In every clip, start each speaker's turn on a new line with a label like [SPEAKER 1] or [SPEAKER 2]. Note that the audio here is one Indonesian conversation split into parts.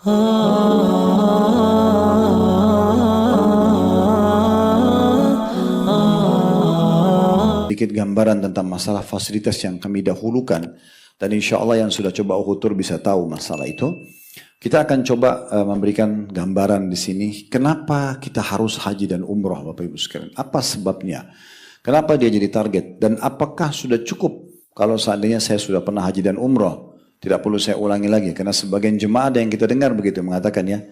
[SPEAKER 1] Sedikit gambaran tentang masalah fasilitas yang kami dahulukan, dan insya Allah yang sudah coba uhutur bisa tahu masalah itu. Kita akan coba memberikan gambaran di sini kenapa kita harus haji dan umrah, Bapak Ibu sekalian. Apa sebabnya? Kenapa dia jadi target? Dan apakah sudah cukup kalau seandainya saya sudah pernah haji dan umrah? Tidak perlu saya ulangi lagi, karena sebagian jemaah ada yang kita dengar begitu mengatakan ya,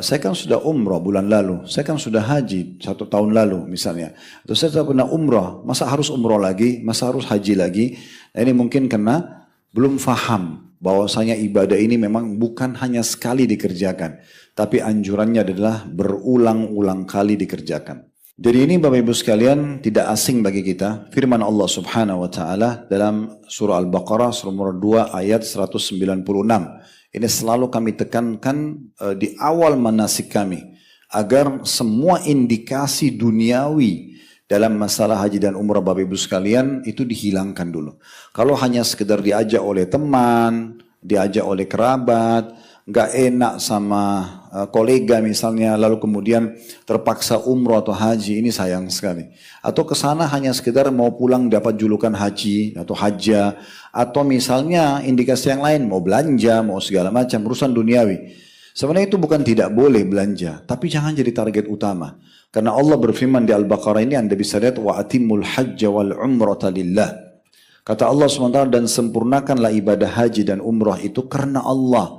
[SPEAKER 1] saya kan sudah umrah bulan lalu, saya kan sudah haji 1 tahun lalu misalnya, atau saya sudah pernah umrah, masa harus umrah lagi, masa harus haji lagi? Nah, ini mungkin karena belum faham bahwasanya ibadah ini memang bukan hanya sekali dikerjakan, tapi anjurannya adalah berulang-ulang kali dikerjakan. Jadi ini Bapak Ibu sekalian tidak asing bagi kita, firman Allah Subhanahu wa taala dalam surah Al-Baqarah surah nomor 2 ayat 196. Ini selalu kami tekankan di awal manasik kami, agar semua indikasi duniawi dalam masalah haji dan umrah Bapak Ibu sekalian itu dihilangkan dulu. Kalau hanya sekedar diajak oleh teman, diajak oleh kerabat, nggak enak sama kolega misalnya, lalu kemudian terpaksa umrah atau haji, ini sayang sekali. Atau kesana hanya sekedar mau pulang dapat julukan haji atau hajjah, atau misalnya indikasi yang lain, mau belanja, mau segala macam, urusan duniawi. Sebenarnya itu bukan tidak boleh belanja, tapi jangan jadi target utama. Karena Allah berfirman di Al-Baqarah ini, Anda bisa lihat, wa atimul hajja wal umrata lillah. Kata Allah SWT, dan sempurnakanlah ibadah haji dan umrah itu karena Allah.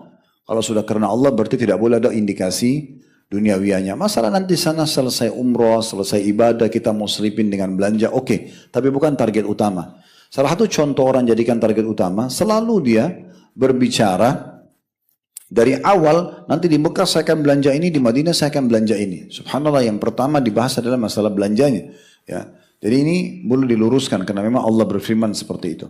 [SPEAKER 1] Kalau sudah karena Allah berarti tidak boleh ada indikasi duniawianya. Masalah nanti sana selesai umrah, selesai ibadah, kita mau selipin dengan belanja, oke. Tapi bukan target utama. Salah satu contoh orang jadikan target utama, selalu dia berbicara dari awal, nanti di Mekah saya akan belanja ini, di Madinah saya akan belanja ini. Subhanallah, yang pertama dibahas adalah masalah belanjanya. Ya. Jadi ini perlu diluruskan, karena memang Allah berfirman seperti itu.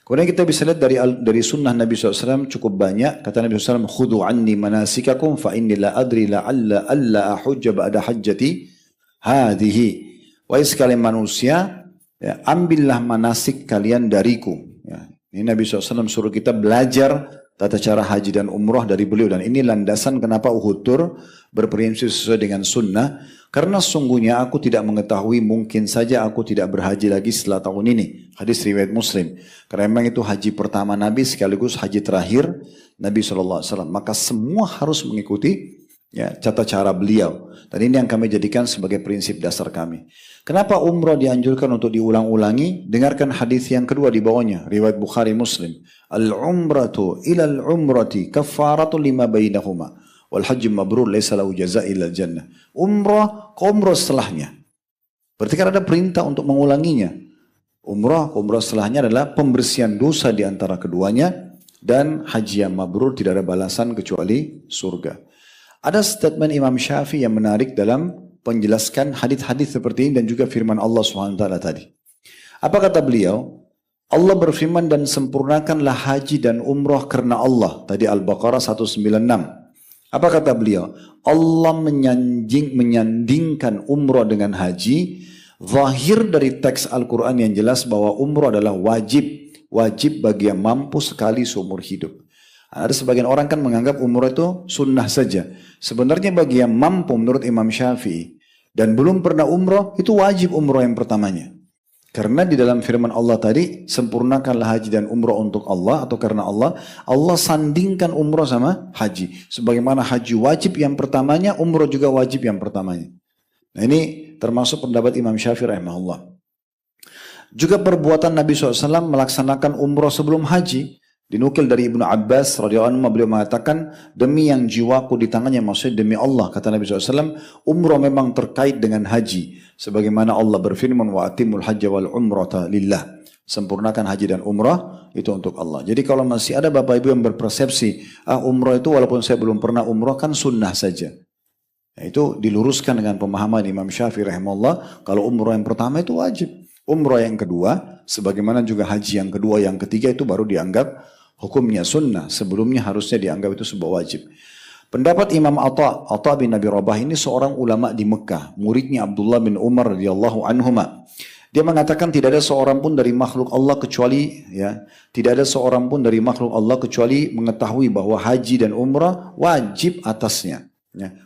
[SPEAKER 1] Kemudian kita bisa lihat dari sunnah Nabi SAW cukup banyak. Kata Nabi SAW, "Khudu anni manasikakum fa inni la adri la'alla alla ahujja ba'da hajjati hadhihi." Wahai sekalian manusia, ya, ambillah manasik kalian dariku. Ya. Ini Nabi SAW suruh kita belajar tata cara haji dan umrah dari beliau. Dan ini landasan kenapa Uhud Tour berprinsip sesuai dengan sunnah. Karena sungguhnya aku tidak mengetahui, mungkin saja aku tidak berhaji lagi setelah tahun ini. Hadis riwayat Muslim. Karena memang itu haji pertama Nabi sekaligus haji terakhir Nabi SAW. Maka semua harus mengikuti ya, tata cara beliau. Dan ini yang kami jadikan sebagai prinsip dasar kami. Kenapa umrah dianjurkan untuk diulang-ulangi? Dengarkan hadis yang kedua di bawahnya. Riwayat Bukhari Muslim. Al-umratu ilal umrati kaffaratu lima bainahuma. Wal haji mabrur laisa lahu jazaa illa jannah. Umrah ke umrah setelahnya. Berarti kan ada perintah untuk mengulanginya. Umrah ke umrah setelahnya adalah pembersihan dosa di antara keduanya, dan haji yang mabrur tidak ada balasan kecuali surga. Ada statement Imam Syafi'i yang menarik dalam penjelaskan hadis-hadis seperti ini dan juga firman Allah SWT tadi. Apa kata beliau? Allah berfirman, dan sempurnakanlah haji dan umrah karena Allah. Tadi Al-Baqarah 196. Apa kata beliau? Allah menyandingkan umrah dengan haji. Zahir dari teks Al-Quran yang jelas bahwa umrah adalah wajib. Wajib bagi yang mampu sekali seumur hidup. Ada sebagian orang kan menganggap umrah itu sunnah saja. Sebenarnya bagi yang mampu menurut Imam Syafi'i dan belum pernah umrah, itu wajib umrah yang pertamanya. Karena di dalam firman Allah tadi, sempurnakanlah haji dan umrah untuk Allah atau karena Allah. Allah sandingkan umrah sama haji. Sebagaimana haji wajib yang pertamanya, umrah juga wajib yang pertamanya. Nah, ini termasuk pendapat Imam Syafi'i rahimahullah. Juga perbuatan Nabi SAW melaksanakan umrah sebelum haji. Dinukil dari Ibnu Abbas radhiyallahu anhu, beliau mengatakan, demi yang jiwaku di tangannya, maksudnya demi Allah, kata Nabi SAW, umrah memang terkait dengan haji. Sebagaimana Allah berfirman, wa atimul hajja wal umrata lillah. Sempurnakan haji dan umrah itu untuk Allah. Jadi kalau masih ada bapak ibu yang berpersepsi, umrah itu walaupun saya belum pernah umrah kan sunnah saja. Nah, itu diluruskan dengan pemahaman Imam Syafi'i rahimahullah, kalau umrah yang pertama itu wajib. Umrah yang kedua, sebagaimana juga haji yang kedua, yang ketiga itu baru dianggap hukumnya sunnah. Sebelumnya harusnya dianggap itu sebuah wajib. Pendapat Imam Atha bin Abi Rabah ini seorang ulama di Mekah, muridnya Abdullah bin Umar radhiyallahu anhuma. Dia mengatakan tidak ada seorang pun dari makhluk Allah kecuali tidak ada seorang pun dari makhluk Allah kecuali mengetahui bahwa haji dan umrah wajib atasnya.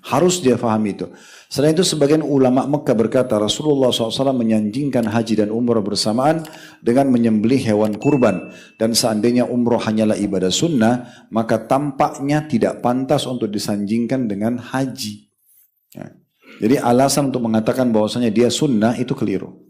[SPEAKER 1] Harus dia fahami itu. Selain itu sebagian ulama Mekah berkata Rasulullah SAW menyanjingkan haji dan umrah bersamaan dengan menyembelih hewan kurban. Dan seandainya umrah hanyalah ibadah sunnah, maka tampaknya tidak pantas untuk disanjingkan dengan haji. Jadi alasan untuk mengatakan bahwasanya dia sunnah itu keliru.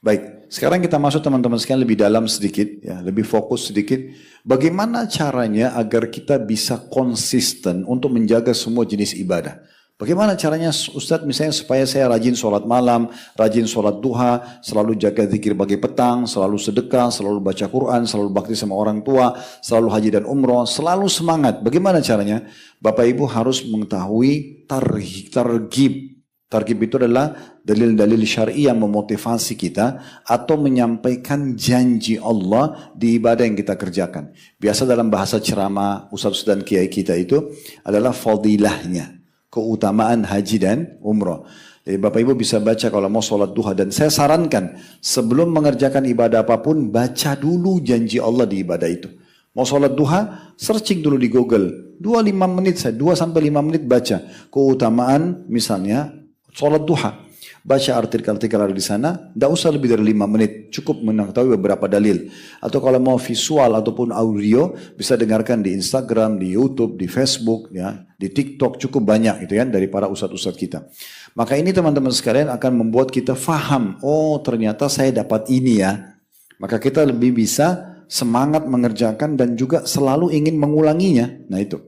[SPEAKER 1] Baik, sekarang kita masuk teman-teman sekalian lebih dalam sedikit, lebih fokus sedikit. Bagaimana caranya agar kita bisa konsisten untuk menjaga semua jenis ibadah? Bagaimana caranya Ustadz misalnya supaya saya rajin sholat malam, rajin sholat duha, selalu jaga zikir pagi petang, selalu sedekah, selalu baca Quran, selalu bakti sama orang tua, selalu haji dan umroh, selalu semangat. Bagaimana caranya? Bapak Ibu harus mengetahui targhib. Targhib itu adalah dalil-dalil syar'i yang memotivasi kita atau menyampaikan janji Allah di ibadah yang kita kerjakan. Biasa dalam bahasa ceramah ustaz dan kiai kita itu adalah fadilahnya, keutamaan haji dan umrah. Jadi Bapak Ibu bisa baca kalau mau sholat duha, dan saya sarankan sebelum mengerjakan ibadah apapun baca dulu janji Allah di ibadah itu. Mau sholat duha, searching dulu di Google. 2-5 menit, 2-5 menit baca keutamaan misalnya sholat duha, baca artikel-artikel ada di sana, tidak usah lebih dari 5 menit, cukup mengetahui beberapa dalil. Atau kalau mau visual ataupun audio, bisa dengarkan di Instagram, di YouTube, di Facebook, di TikTok, cukup banyak itu dari para ustadz-ustadz kita. Maka ini teman-teman sekalian akan membuat kita faham, oh ternyata saya dapat ini ya. Maka kita lebih bisa semangat mengerjakan dan juga selalu ingin mengulanginya. Nah itu.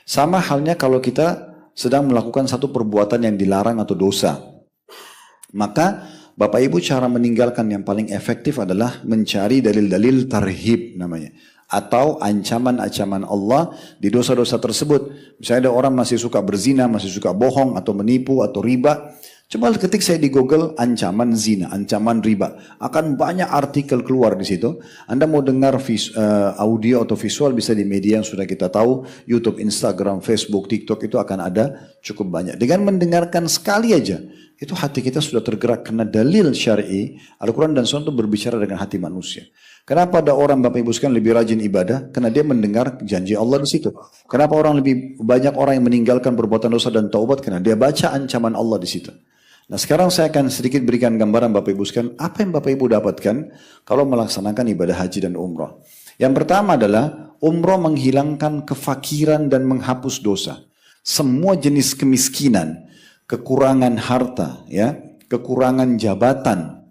[SPEAKER 1] Sama halnya kalau kita sedang melakukan satu perbuatan yang dilarang atau dosa. Maka Bapak Ibu cara meninggalkan yang paling efektif adalah mencari dalil-dalil tarhib namanya. Atau ancaman-ancaman Allah di dosa-dosa tersebut. Misalnya ada orang masih suka berzina, masih suka bohong atau menipu atau riba. Coba ketik saya di Google ancaman zina, ancaman riba. Akan banyak artikel keluar di situ. Anda mau dengar audio atau visual bisa di media yang sudah kita tahu. YouTube, Instagram, Facebook, TikTok itu akan ada cukup banyak. Dengan mendengarkan sekali aja, itu hati kita sudah tergerak karena dalil syar'i, Al-Quran dan Sunnah itu berbicara dengan hati manusia. Kenapa ada orang Bapak Ibu sekalian lebih rajin ibadah? Karena dia mendengar janji Allah di situ. Kenapa lebih banyak orang yang meninggalkan perbuatan dosa dan taubat? Karena dia baca ancaman Allah di situ. Nah sekarang saya akan sedikit berikan gambaran Bapak Ibu sekalian, apa yang Bapak Ibu dapatkan kalau melaksanakan ibadah haji dan umrah. Yang pertama adalah umrah menghilangkan kefakiran dan menghapus dosa. Semua jenis kemiskinan, kekurangan harta, kekurangan jabatan,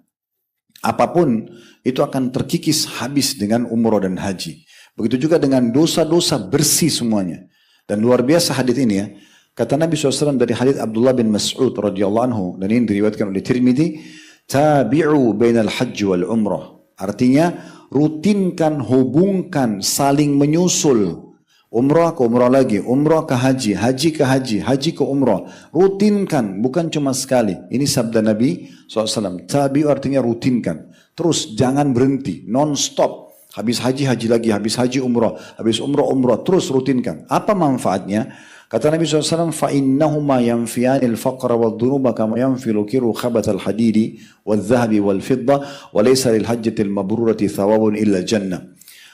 [SPEAKER 1] apapun itu akan terkikis habis dengan umrah dan haji. Begitu juga dengan dosa-dosa bersih semuanya. Dan luar biasa hadits ini ya. Kata Nabi SAW dari hadits Abdullah bin Mas'ud radhiyallahu anhu, dan ini diriwayatkan oleh Tirmidzi, tabi'u bainal hajj wal umrah. Artinya rutinkan, hubungkan, saling menyusul. Umrah ke umrah lagi, umrah ke haji, haji ke haji, haji ke umrah. Rutinkan, bukan cuma sekali. Ini sabda Nabi SAW. Tabi'u artinya rutinkan. Terus jangan berhenti, non-stop. Habis haji, haji lagi, habis haji umrah, habis umrah, umrah. Terus rutinkan. Apa manfaatnya? Kata Nabi SAW, فَإِنَّهُمَا يَنْفِيَانِ الْفَقْرَ وَالذُّنُوبَ كَمَا يَنْفِي الْكِرُّ خَبَثَ الْحَدِيدِ وَالذَّهَبِ وَالْفِضَّةِ وَلَيْسَ لِلْحَجَّةِ الْمَبْرُورَةِ ثَوَابٌ إِلَّا الْجَنَّةِ.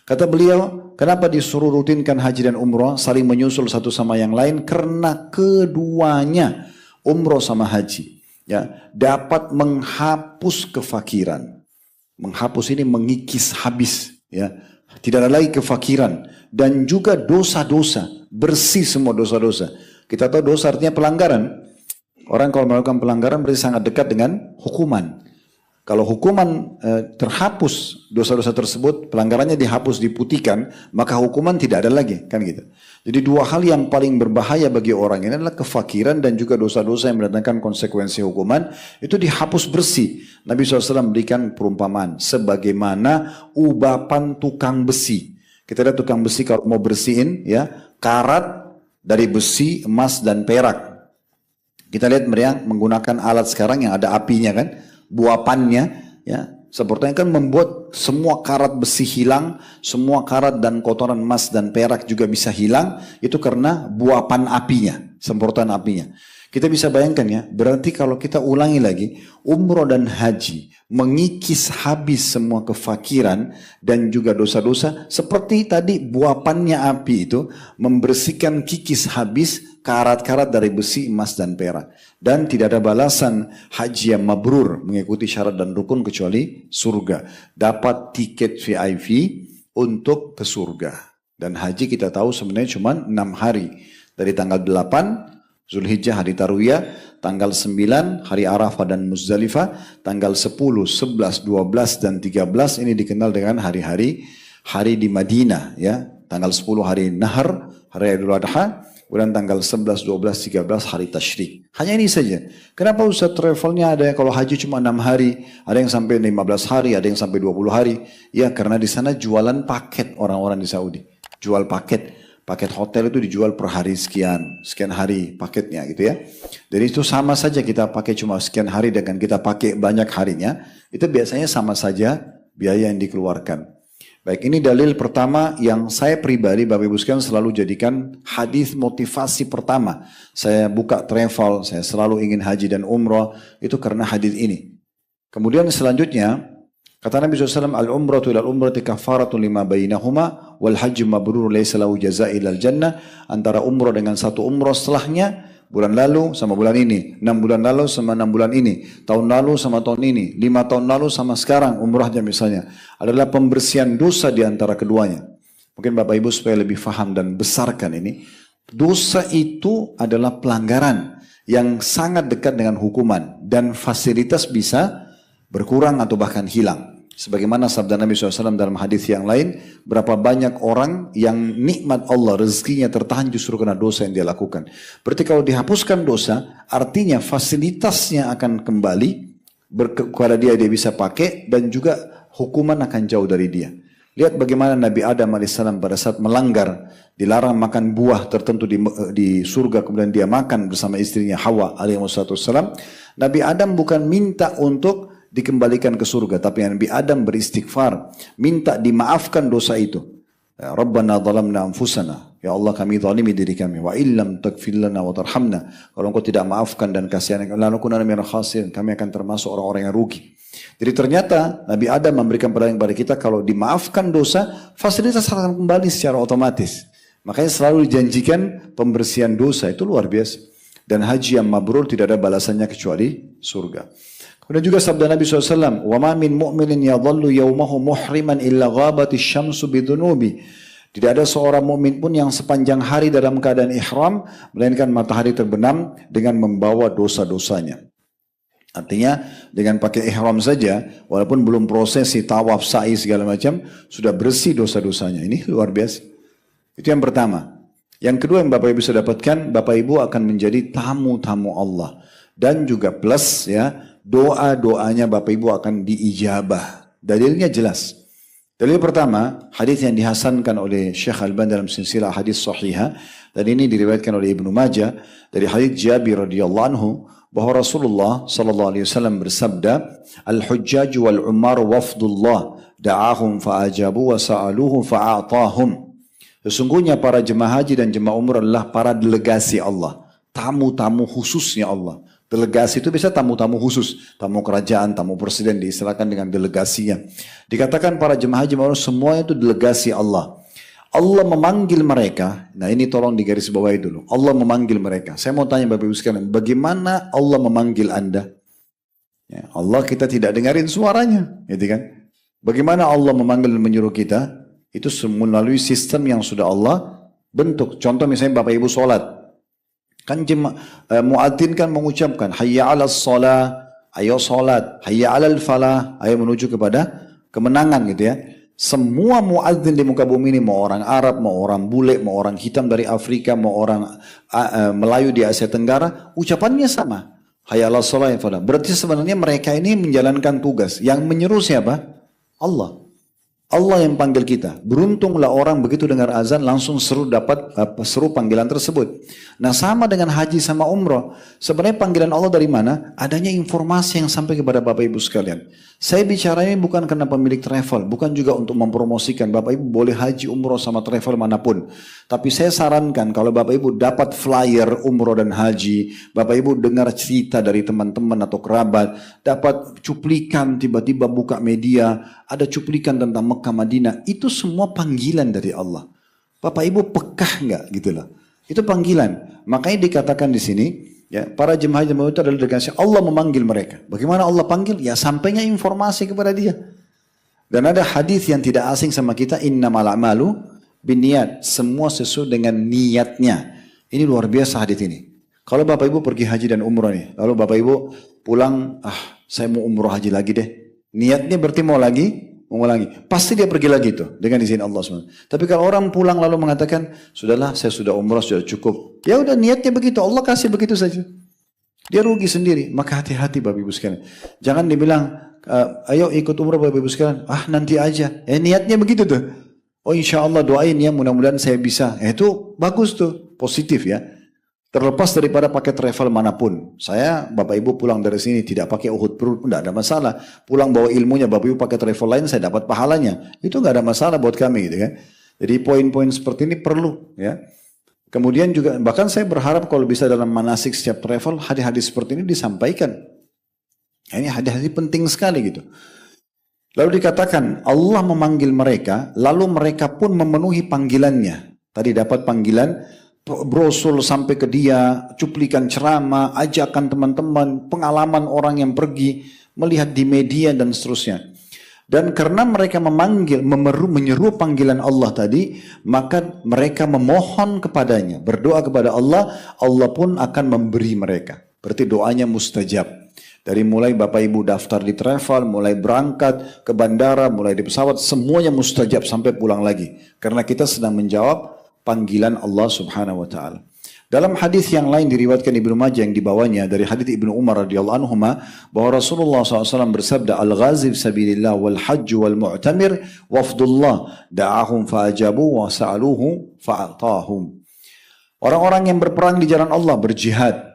[SPEAKER 1] Kata beliau, kenapa disuruh rutinkan haji dan umrah, saling menyusul satu sama yang lain? Karena keduanya, umrah sama haji, dapat menghapus kefakiran. Menghapus ini mengikis habis, tidak ada lagi kefakiran. Dan juga dosa-dosa, bersih semua dosa-dosa. Kita tahu dosa artinya pelanggaran. Orang kalau melakukan pelanggaran berarti sangat dekat dengan hukuman. Kalau hukuman terhapus dosa-dosa tersebut, pelanggarannya dihapus, diputihkan, maka hukuman tidak ada lagi, kan gitu. Jadi dua hal yang paling berbahaya bagi orang ini adalah kefakiran dan juga dosa-dosa yang mendatangkan konsekuensi hukuman, itu dihapus bersih. Nabi SAW berikan perumpamaan, sebagaimana ubapan tukang besi. Kita lihat tukang besi kalau mau bersihin, karat dari besi, emas dan perak. Kita lihat mereka menggunakan alat sekarang yang ada apinya kan, buapannya, sepertinya kan membuat semua karat besi hilang, semua karat dan kotoran emas dan perak juga bisa hilang, itu karena buapan apinya, semprotan apinya. Kita bisa bayangkan ya, berarti kalau kita ulangi lagi, umroh dan haji mengikis habis semua kefakiran dan juga dosa-dosa seperti tadi buapannya api itu membersihkan kikis habis karat-karat dari besi, emas dan perak. Dan tidak ada balasan haji yang mabrur mengikuti syarat dan rukun kecuali surga. Dapat tiket VIP untuk ke surga. Dan haji kita tahu sebenarnya cuma 6 hari. Dari tanggal 8 Zulhijjah hari Tarwiyah, tanggal 9 hari Arafah dan Muzdalifah, tanggal 10, 11, 12 dan 13 ini dikenal dengan hari-hari di Madinah ya. Tanggal 10 hari Nahar, hari Idul Adha, kemudian tanggal 11, 12, 13 hari Tasyrik. Hanya ini saja. Kenapa Ustaz travelnya ada yang kalau haji cuma 6 hari, ada yang sampai 15 hari, ada yang sampai 20 hari? Ya karena di sana jualan paket orang-orang di Saudi. Jual paket. Paket hotel itu dijual per hari sekian hari paketnya gitu ya. Jadi itu sama saja kita pakai cuma sekian hari dengan kita pakai banyak harinya. Itu biasanya sama saja biaya yang dikeluarkan. Baik, ini dalil pertama yang saya pribadi Bapak Ibu sekalian selalu jadikan hadis motivasi pertama. Saya buka travel, saya selalu ingin haji dan umrah itu karena hadis ini. Kemudian selanjutnya kata Nabi SAW, al-umratu ilal umrati kafaratun lima bainahuma, wal haji mabrur laysa lahu jazaa ilal jannah. Antara umrah dengan satu umrah setelahnya, bulan lalu sama bulan ini, 6 bulan lalu sama 6 bulan ini, tahun lalu sama tahun ini, 5 tahun lalu sama sekarang umrahnya misalnya, adalah pembersihan dosa di antara keduanya. Mungkin Bapak Ibu supaya lebih faham dan besarkan ini, dosa itu adalah pelanggaran yang sangat dekat dengan hukuman dan fasilitas bisa berkurang atau bahkan hilang. Sebagaimana sabda Nabi SAW dalam hadis yang lain, berapa banyak orang yang nikmat Allah, rezekinya tertahan justru karena dosa yang dia lakukan. Berarti kalau dihapuskan dosa, artinya fasilitasnya akan kembali kepada dia bisa pakai dan juga hukuman akan jauh dari dia. Lihat bagaimana Nabi Adam AS pada saat melanggar, dilarang makan buah tertentu di surga, kemudian dia makan bersama istrinya Hawa AS. Nabi Adam bukan minta untuk dikembalikan ke surga, tapi Nabi Adam beristighfar, minta dimaafkan dosa itu. Ya, Rabbana zalamna anfusana, ya Allah kami zalimi diri kami, wa illam taghfir lana wa tarhamna, kalau engkau tidak maafkan dan kasihani kami, lanakunanna minal khasirin, kami akan termasuk orang-orang yang rugi. Jadi ternyata Nabi Adam memberikan pelajaran kepada kita, kalau dimaafkan dosa, fasilitas akan kembali secara otomatis. Makanya selalu dijanjikan pembersihan dosa, itu luar biasa. Dan haji yang mabrur tidak ada balasannya kecuali surga. Kemudian juga sabda Nabi SAW, وَمَا مِنْ مُؤْمِنٍ يَظَلُّ يَوْمَهُ مُحْرِمًا إِلَّا غَابَتِ الشَّمْسُ بِذُنُوبِ. Tidak ada seorang mukmin pun yang sepanjang hari dalam keadaan ihram, melainkan matahari terbenam dengan membawa dosa-dosanya. Artinya dengan pakai ihram saja, walaupun belum prosesi tawaf, sa'i segala macam, sudah bersih dosa-dosanya. Ini luar biasa. Itu yang pertama. Yang kedua yang Bapak Ibu bisa dapatkan, Bapak Ibu akan menjadi tamu-tamu Allah. Dan juga plus ya, doa-doanya Bapak Ibu akan diijabah. Dalilnya jelas. Dalil pertama, hadis yang dihasankan oleh Syekh Al-Albani dalam silsilah hadis sahihah, dan ini diriwayatkan oleh Ibnu Majah dari hadis Jabir radhiyallahu anhu, bahwa Rasulullah sallallahu alaihi wasallam bersabda, "Al-hujjaj wal umar wafdullah, da'ahum fa'ajabu wa sa'aluhu fa'atahum." Sesungguhnya para jemaah haji dan jemaah umrah adalah para delegasi Allah, tamu-tamu khususnya Allah. Delegasi itu bisa tamu-tamu khusus, tamu kerajaan, tamu presiden, diistilahkan dengan delegasinya. Dikatakan para jemaah haji semuanya itu delegasi Allah. Allah memanggil mereka, nah ini tolong digarisbawahi dulu. Allah memanggil mereka. Saya mau tanya Bapak Ibu sekalian, bagaimana Allah memanggil Anda? Ya, Allah kita tidak dengarin suaranya, gitu kan? Bagaimana Allah memanggil dan menyuruh kita? Itu melalui sistem yang sudah Allah bentuk. Contoh misalnya Bapak Ibu sholat. Kan muadzin kan mengucapkan hayya 'alas shalah, ayo salat, hayya 'alal falah, ayo menuju kepada kemenangan gitu ya. Semua muadzin di muka bumi ini, mau orang Arab, mau orang bule, mau orang hitam dari Afrika, mau orang Melayu di Asia Tenggara, ucapannya sama. Hayya 'alas shalah, falah. Berarti sebenarnya mereka ini menjalankan tugas. Yang menyeru siapa? Allah. Allah yang panggil kita. Beruntunglah orang begitu dengar azan langsung seru panggilan tersebut. Nah sama dengan haji sama umroh. Sebenarnya panggilan Allah dari mana? Adanya informasi yang sampai kepada Bapak Ibu sekalian. Saya bicara ini bukan karena pemilik travel, bukan juga untuk mempromosikan Bapak Ibu boleh haji umroh sama travel manapun. Tapi saya sarankan kalau Bapak Ibu dapat flyer umroh dan haji, Bapak Ibu dengar cerita dari teman-teman atau kerabat, dapat cuplikan tiba-tiba buka media, ada cuplikan tentang Mekah Madinah, itu semua panggilan dari Allah. Bapak Ibu pekah nggak gitu loh? Itu panggilan. Makanya dikatakan di sini, ya, para jemaah itu adalah delegasi Allah memanggil mereka. Bagaimana Allah panggil? Ya sampainya informasi kepada dia. Dan ada hadis yang tidak asing sama kita, innamal a'malu binniyat. Semua sesuai dengan niatnya. Ini luar biasa hadis ini. Kalau Bapak Ibu pergi haji dan umrah nih, lalu Bapak Ibu pulang, saya mau umrah haji lagi deh. Niatnya berarti mau lagi, mengulangi. Pasti dia pergi lagi tuh dengan izin Allah SWT. Tapi kalau orang pulang lalu mengatakan, sudahlah saya sudah umrah sudah cukup. Ya udah niatnya begitu, Allah kasih begitu saja. Dia rugi sendiri. Maka hati-hati Bapak Ibu sekalian. Jangan dibilang, ayo ikut umrah Bapak Ibu sekalian. Nanti aja. Niatnya begitu tuh. Oh insya Allah doain ya mudah-mudahan saya bisa. Itu bagus tuh, positif ya. Terlepas daripada pakai travel manapun. Saya, Bapak Ibu pulang dari sini tidak pakai Uhud pun tidak ada masalah. Pulang bawa ilmunya, Bapak Ibu pakai travel lain, saya dapat pahalanya. Itu nggak ada masalah buat kami gitu kan. Jadi poin-poin seperti ini perlu ya. Kemudian juga, bahkan saya berharap kalau bisa dalam manasik setiap travel, hadis-hadis seperti ini disampaikan. Ini hadis-hadis penting sekali gitu. Lalu dikatakan, Allah memanggil mereka, lalu mereka pun memenuhi panggilannya. Tadi dapat panggilan, brosur sampai ke dia, cuplikan ceramah, ajakan teman-teman, pengalaman orang yang pergi, melihat di media dan seterusnya. Dan karena mereka menyeru panggilan Allah tadi, maka mereka memohon kepadanya, berdoa kepada Allah, Allah pun akan memberi mereka. Berarti doanya mustajab. Dari mulai Bapak Ibu daftar di travel, mulai berangkat ke bandara, mulai di pesawat, semuanya mustajab sampai pulang lagi. Karena kita sedang menjawab panggilan Allah Subhanahu wa taala. Dalam hadis yang lain diriwayatkan Ibnu Majah yang dibawanya dari hadis Ibnu Umar radhiyallahu anhu bahwa Rasulullah SAW bersabda, al-ghazi fisabilillah wal hajj wal mu'tamir wafdullah da'ahum fa'ajabu wa sa'aluhu fa'atahum. Orang-orang yang berperang di jalan Allah, berjihad.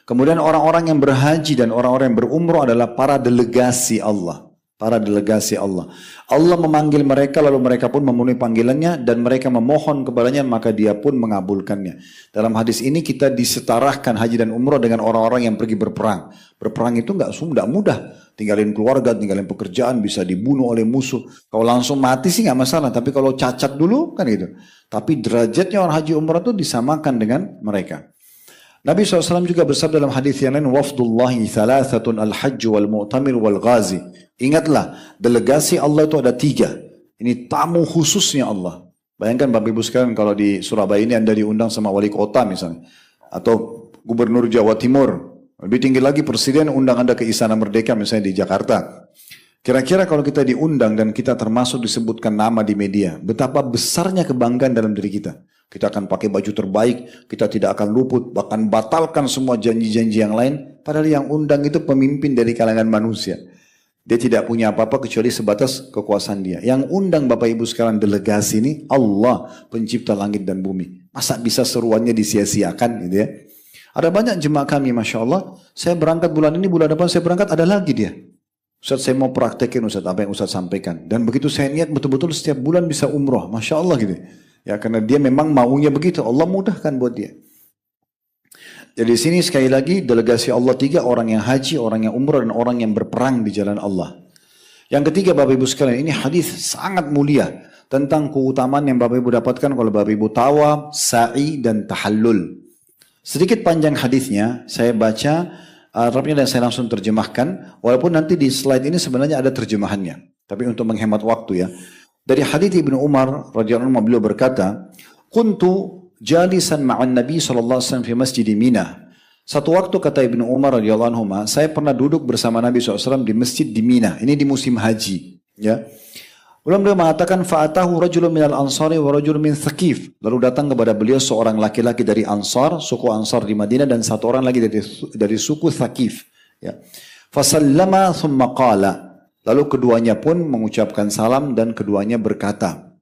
[SPEAKER 1] Kemudian orang-orang yang berhaji dan orang-orang yang berumrah adalah para delegasi Allah. Para delegasi Allah. Allah memanggil mereka lalu mereka pun memenuhi panggilannya dan mereka memohon kepadanya maka dia pun mengabulkannya. Dalam hadis ini kita disetarakan haji dan umrah dengan orang-orang yang pergi berperang. Berperang itu nggak mudah. Tinggalin keluarga, tinggalin pekerjaan, bisa dibunuh oleh musuh. Kalau langsung mati sih nggak masalah. Tapi kalau cacat dulu kan gitu. Tapi derajatnya orang haji umrah itu disamakan dengan mereka. Nabi SAW juga bersabda dalam hadis yang lain, wafdullahi thalathatun al-hajj wal-mu'tamir wal-ghazi. Ingatlah, delegasi Allah itu ada 3. Ini tamu khususnya Allah. Bayangkan Bapak Ibu sekalian kalau di Surabaya ini Anda diundang sama wali kota misalnya. Atau gubernur Jawa Timur. Lebih tinggi lagi presiden undang Anda ke Istana Merdeka misalnya di Jakarta. Kira-kira kalau kita diundang dan kita termasuk disebutkan nama di media, betapa besarnya kebanggaan dalam diri kita. Kita akan pakai baju terbaik, kita tidak akan luput, bahkan batalkan semua janji-janji yang lain. Padahal yang undang itu pemimpin dari kalangan manusia. Dia tidak punya apa-apa kecuali sebatas kekuasaan dia. Yang undang Bapak Ibu sekarang delegasi ini Allah, pencipta langit dan bumi. Masa bisa seruannya disia-siakan gitu ya. Ada banyak jemaah kami Masya Allah, saya berangkat bulan ini, bulan depan saya berangkat, ada lagi dia. Ustaz saya mau praktekin Ustaz apa yang Ustaz sampaikan. Dan begitu saya niat betul-betul setiap bulan bisa umroh. Masya Allah gitu. Ya karena dia memang maunya begitu. Allah mudahkan buat dia. Jadi di sini sekali lagi delegasi Allah 3, orang yang haji, orang yang umrah dan orang yang berperang di jalan Allah. Yang ketiga Bapak Ibu sekalian, ini hadis sangat mulia tentang keutamaan yang Bapak Ibu dapatkan kalau Bapak Ibu tawaf, sa'i dan tahallul. Sedikit panjang hadisnya, saya baca Arabnya dan saya langsung terjemahkan. Walaupun nanti di slide ini sebenarnya ada terjemahannya. Tapi untuk menghemat waktu ya. Dari hadits Ibnu Umar radhiyallahu anhu beliau berkata, "Kuntu jalisan ma'an Nabi sallallahu alaihi wasallam fi Masjid Mina." Satu waktu kata Ibnu Umar radhiyallahu anhu, saya pernah duduk bersama Nabi SAW di masjid di Mina. Ini di musim haji, ya. Beliau mengatakan, "Fa'atahu rajulun minal ansari wa rajulun min Thaqif." Lalu datang kepada beliau seorang laki-laki dari Ansar, suku Ansar di Madinah, dan satu orang lagi dari suku Thaqif, ya. Fasallama thumma qala. Lalu keduanya pun mengucapkan salam dan keduanya berkata,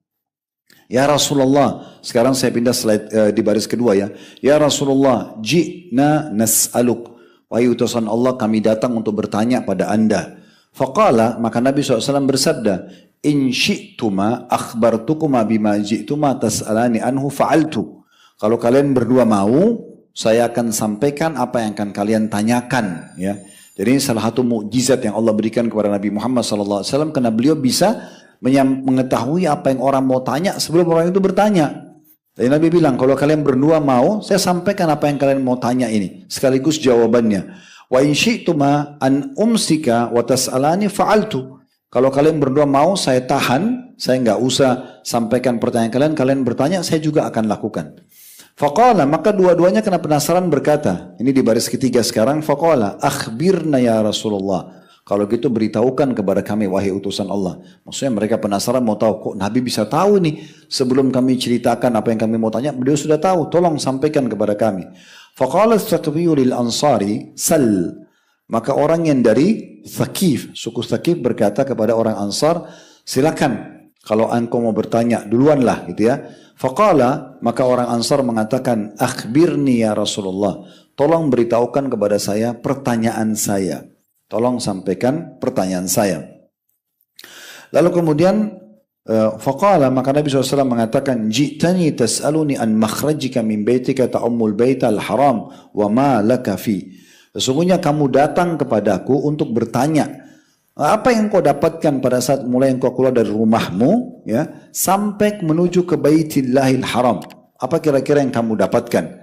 [SPEAKER 1] Ya Rasulullah, sekarang saya pindah slide di baris kedua ya. Ya Rasulullah, ji'na nas'aluk. Wahai utusan Allah, kami datang untuk bertanya pada anda. Faqala, maka Nabi SAW bersabda, In syi'tuma akhbartukuma bima ji'tuma tas'alani anhu fa'altu. Kalau kalian berdua mau, saya akan sampaikan apa yang akan kalian tanyakan. Ya. Jadi ini salah satu mukjizat yang Allah berikan kepada Nabi Muhammad SAW, karena beliau bisa mengetahui apa yang orang mau tanya sebelum orang itu bertanya. Jadi Nabi bilang, kalau kalian berdua mau, saya sampaikan apa yang kalian mau tanya ini. Sekaligus jawabannya. Wa in syi'tuma an umsika wa tas'alani fa'altu. Kalau kalian berdua mau, saya tahan, saya nggak usah sampaikan pertanyaan kalian, kalian bertanya, saya juga akan lakukan. Faqala, maka dua-duanya kena penasaran berkata, ini di baris ketiga sekarang, faqala, akhbirna ya Rasulullah. Kalau gitu beritahukan kepada kami wahai utusan Allah. Maksudnya mereka penasaran mau tahu, kok Nabi bisa tahu nih sebelum kami ceritakan apa yang kami mau tanya, beliau sudah tahu, tolong sampaikan kepada kami. Faqala Thaqifiyyu lil Ansari sal. Maka orang yang dari Thaqif, suku Thaqif berkata kepada orang Ansar, silakan kalau engkau mau bertanya duluanlah gitu ya. Faqala, maka orang Ansar mengatakan, akhbirni ya Rasulullah, tolong beritahukan kepada saya pertanyaan saya. Tolong sampaikan pertanyaan saya. Lalu kemudian faqala, maka Nabi SAW mengatakan, Ji'tani tas'aluni an makhrajika min baitika ta'ummul baital haram wa ma laka fi. Sesungguhnya kamu datang kepadaku untuk bertanya, apa yang kau dapatkan pada saat mulai engkau keluar dari rumahmu ya, sampai menuju ke Baitillahil Haram. Apa kira-kira yang kamu dapatkan?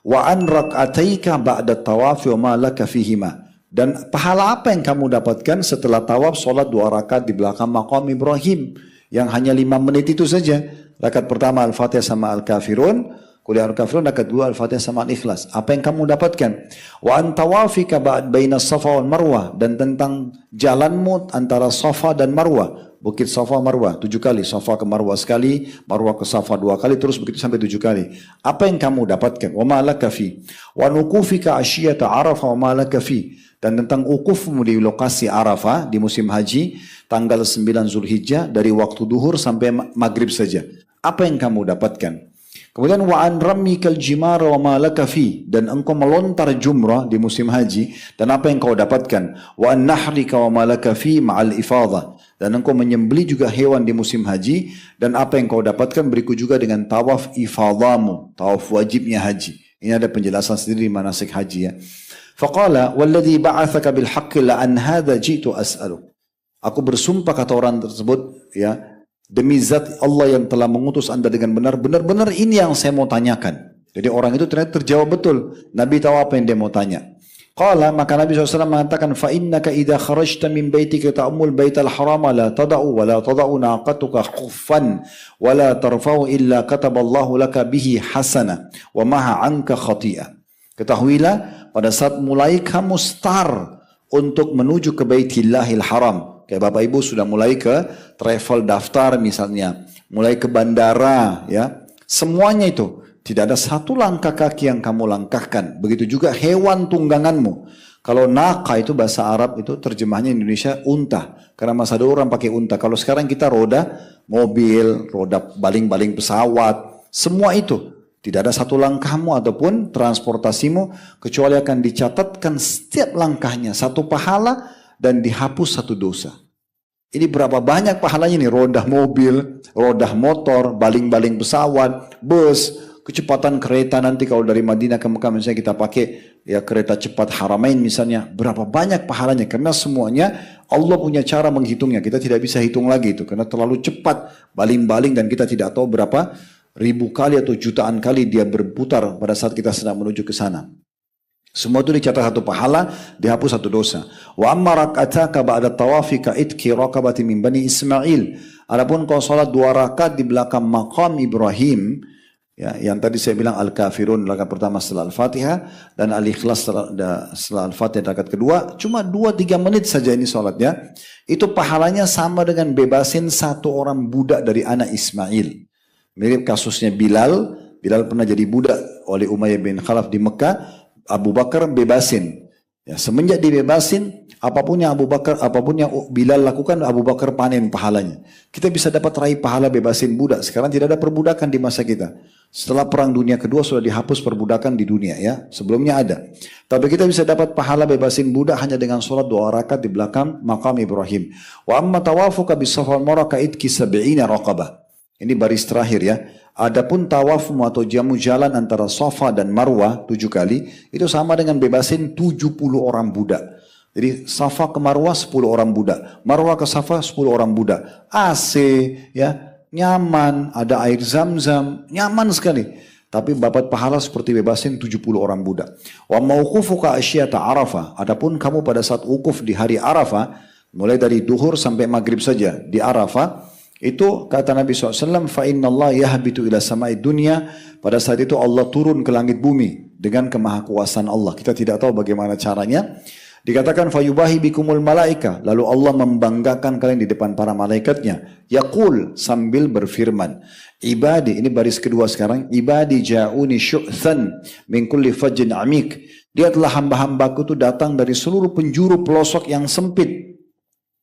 [SPEAKER 1] Wa an rak'ataika ba'da tawafi wa ma laka fihima. Dan pahala apa yang kamu dapatkan setelah tawaf solat 2 rakaat di belakang maqam Ibrahim yang hanya 5 menit itu saja. Rakaat pertama Al-Fatihah sama Al-Kafirun, kuliah Al-Kafirun, rakaat 2 Al-Fatihah sama Al-Ikhlas. Apa yang kamu dapatkan? Wa an tawafika baina Safa wal Marwah, dan tentang jalanmu antara Safa dan Marwah. Bukit Safa Marwah 7 kali, Safa ke Marwah sekali, Marwah ke Safa 2 kali, terus begitu sampai 7 kali. Apa yang kamu dapatkan? Wa ma laka fi. Wa nukufika asyiyata Arafah wa ma laka fi. Dan tentang ukufmu di lokasi Arafah di musim haji tanggal 9 Zulhijjah dari waktu duhur sampai maghrib saja. Apa yang kamu dapatkan? Kemudian wa an rammikal jimar wa ma laka fi, dan engkau melontar jumrah di musim haji dan apa yang kau dapatkan? Wa an nahrika wa ma laka fi ma'al ifadah, dan engkau menyembelih juga hewan di musim haji dan apa yang kau dapatkan berikut juga dengan tawaf ifadhamu, tawaf wajibnya haji. Ini ada penjelasan sendiri di manasik haji ya. Faqala walladhi ba'athaka bil haqqi la an hadha jitu as'alu. Aku bersumpah, kata orang tersebut ya, demi zat Allah yang telah mengutus anda dengan benar, benar-benar ini yang saya mau tanyakan. Jadi orang itu ternyata terjawab betul. Nabi tahu apa yang dia mau tanya. Qala, maka Nabi SAW mengatakan, fa innaka idha kharajta min baitika ta'ummul baital harama la tada'u wa la tada'u naqatuka khuffan wa la tarfa'u illa kataballahu laka bihi hasana wa maha anka khati'ah. Ketahuilah, pada saat mulai kamu start untuk menuju ke Baitillahil Haram, kayak Bapak Ibu sudah mulai ke travel daftar misalnya, mulai ke bandara ya, semuanya itu tidak ada satu langkah kaki yang kamu langkahkan. Begitu juga hewan tungganganmu. Kalau naqa itu bahasa Arab itu terjemahnya Indonesia unta, karena masa dulu orang pakai unta. Kalau sekarang kita roda mobil, roda baling-baling pesawat, semua itu. Tidak ada satu langkahmu ataupun transportasimu kecuali akan dicatatkan setiap langkahnya satu pahala dan dihapus satu dosa. Ini berapa banyak pahalanya nih, roda mobil, roda motor, baling-baling pesawat, bus, kecepatan kereta nanti kalau dari Madinah ke Mekah misalnya kita pakai ya kereta cepat Haramain misalnya, berapa banyak pahalanya, karena semuanya Allah punya cara menghitungnya. Kita tidak bisa hitung lagi itu karena terlalu cepat baling-baling dan kita tidak tahu berapa ribu kali atau jutaan kali dia berputar pada saat kita sedang menuju ke sana. Semua itu dicatat satu pahala, dihapus satu dosa. Wa amma rak'ataka ba'da tawafi ka itki raqabati min bani Ismail. Adapun kau salat 2 rakaat di belakang maqam Ibrahim, ya, yang tadi saya bilang Al-Kafirun rakaat pertama setelah Al-Fatihah dan Al-Ikhlas setelah Al-Fatihah rakaat kedua, cuma 2-3 menit saja ini salatnya. Itu pahalanya sama dengan bebasin 1 orang budak dari anak Ismail. Mirip kasusnya Bilal. Bilal pernah jadi budak oleh Umayyah bin Khalaf di Mekah. Abu Bakar bebasin. Ya, semenjak dibebasin, apapun yang Bilal lakukan, Abu Bakar panen pahalanya. Kita bisa dapat raih pahala bebasin budak. Sekarang tidak ada perbudakan di masa kita. Setelah Perang Dunia Kedua sudah dihapus perbudakan di dunia ya. Sebelumnya ada. Tapi kita bisa dapat pahala bebasin budak hanya dengan sholat 2 rakaat di belakang makam Ibrahim. Wa amma tawafuka bis Safa wal Marwa ka idki 70 raqabah. Ini baris terakhir ya. Adapun tawafmu atau jamu jalan antara Safa dan Marwah 7 kali, itu sama dengan bebasin 70 orang budak. Jadi Safa ke Marwah 10 orang budak, Marwah ke Safa 10 orang budak. AC, ya, nyaman, ada air zam-zam, nyaman sekali. Tapi dapat pahala seperti bebasin 70 orang budak. Wa mauqufuka asyata Arafah. Adapun kamu pada saat wukuf di hari Arafah, mulai dari duhur sampai maghrib saja di Arafah, itu kata Nabi SAW, fa inna Allah yahbitu ila samai dunya. Pada saat itu Allah turun ke langit bumi dengan kemahakuasaan Allah. Kita tidak tahu bagaimana caranya. Dikatakan fayubahi bikumul malaika. Lalu Allah membanggakan kalian di depan para malaikatnya. Yaqul, sambil berfirman. Ibadi, ini baris kedua sekarang. Ibadi ja'uni syu'than min kulli fajjin amik. Dia telah hamba-hambaku itu datang dari seluruh penjuru pelosok yang sempit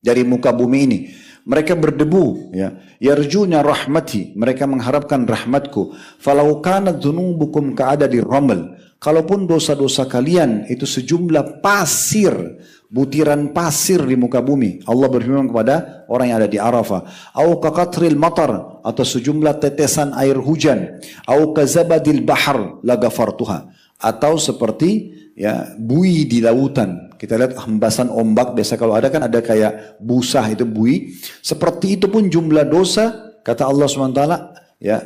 [SPEAKER 1] dari muka bumi ini. Mereka berdebu, ya. Yarjuna rahmati, mereka mengharapkan rahmatku. Falau kanat dzunubukum ka'adadi raml. Kalaupun dosa-dosa kalian itu sejumlah pasir, butiran pasir di muka bumi. Allah berfirman kepada orang yang ada di Arafah. Au kaqatril matar, atau sejumlah tetesan air hujan. Au kazabadil bahar lagafartuha. Atau seperti ya buih di lautan. Kita lihat hembasan ombak biasa kalau ada kan ada kayak busa itu buih. Seperti itu pun jumlah dosa kata Allah SWT ya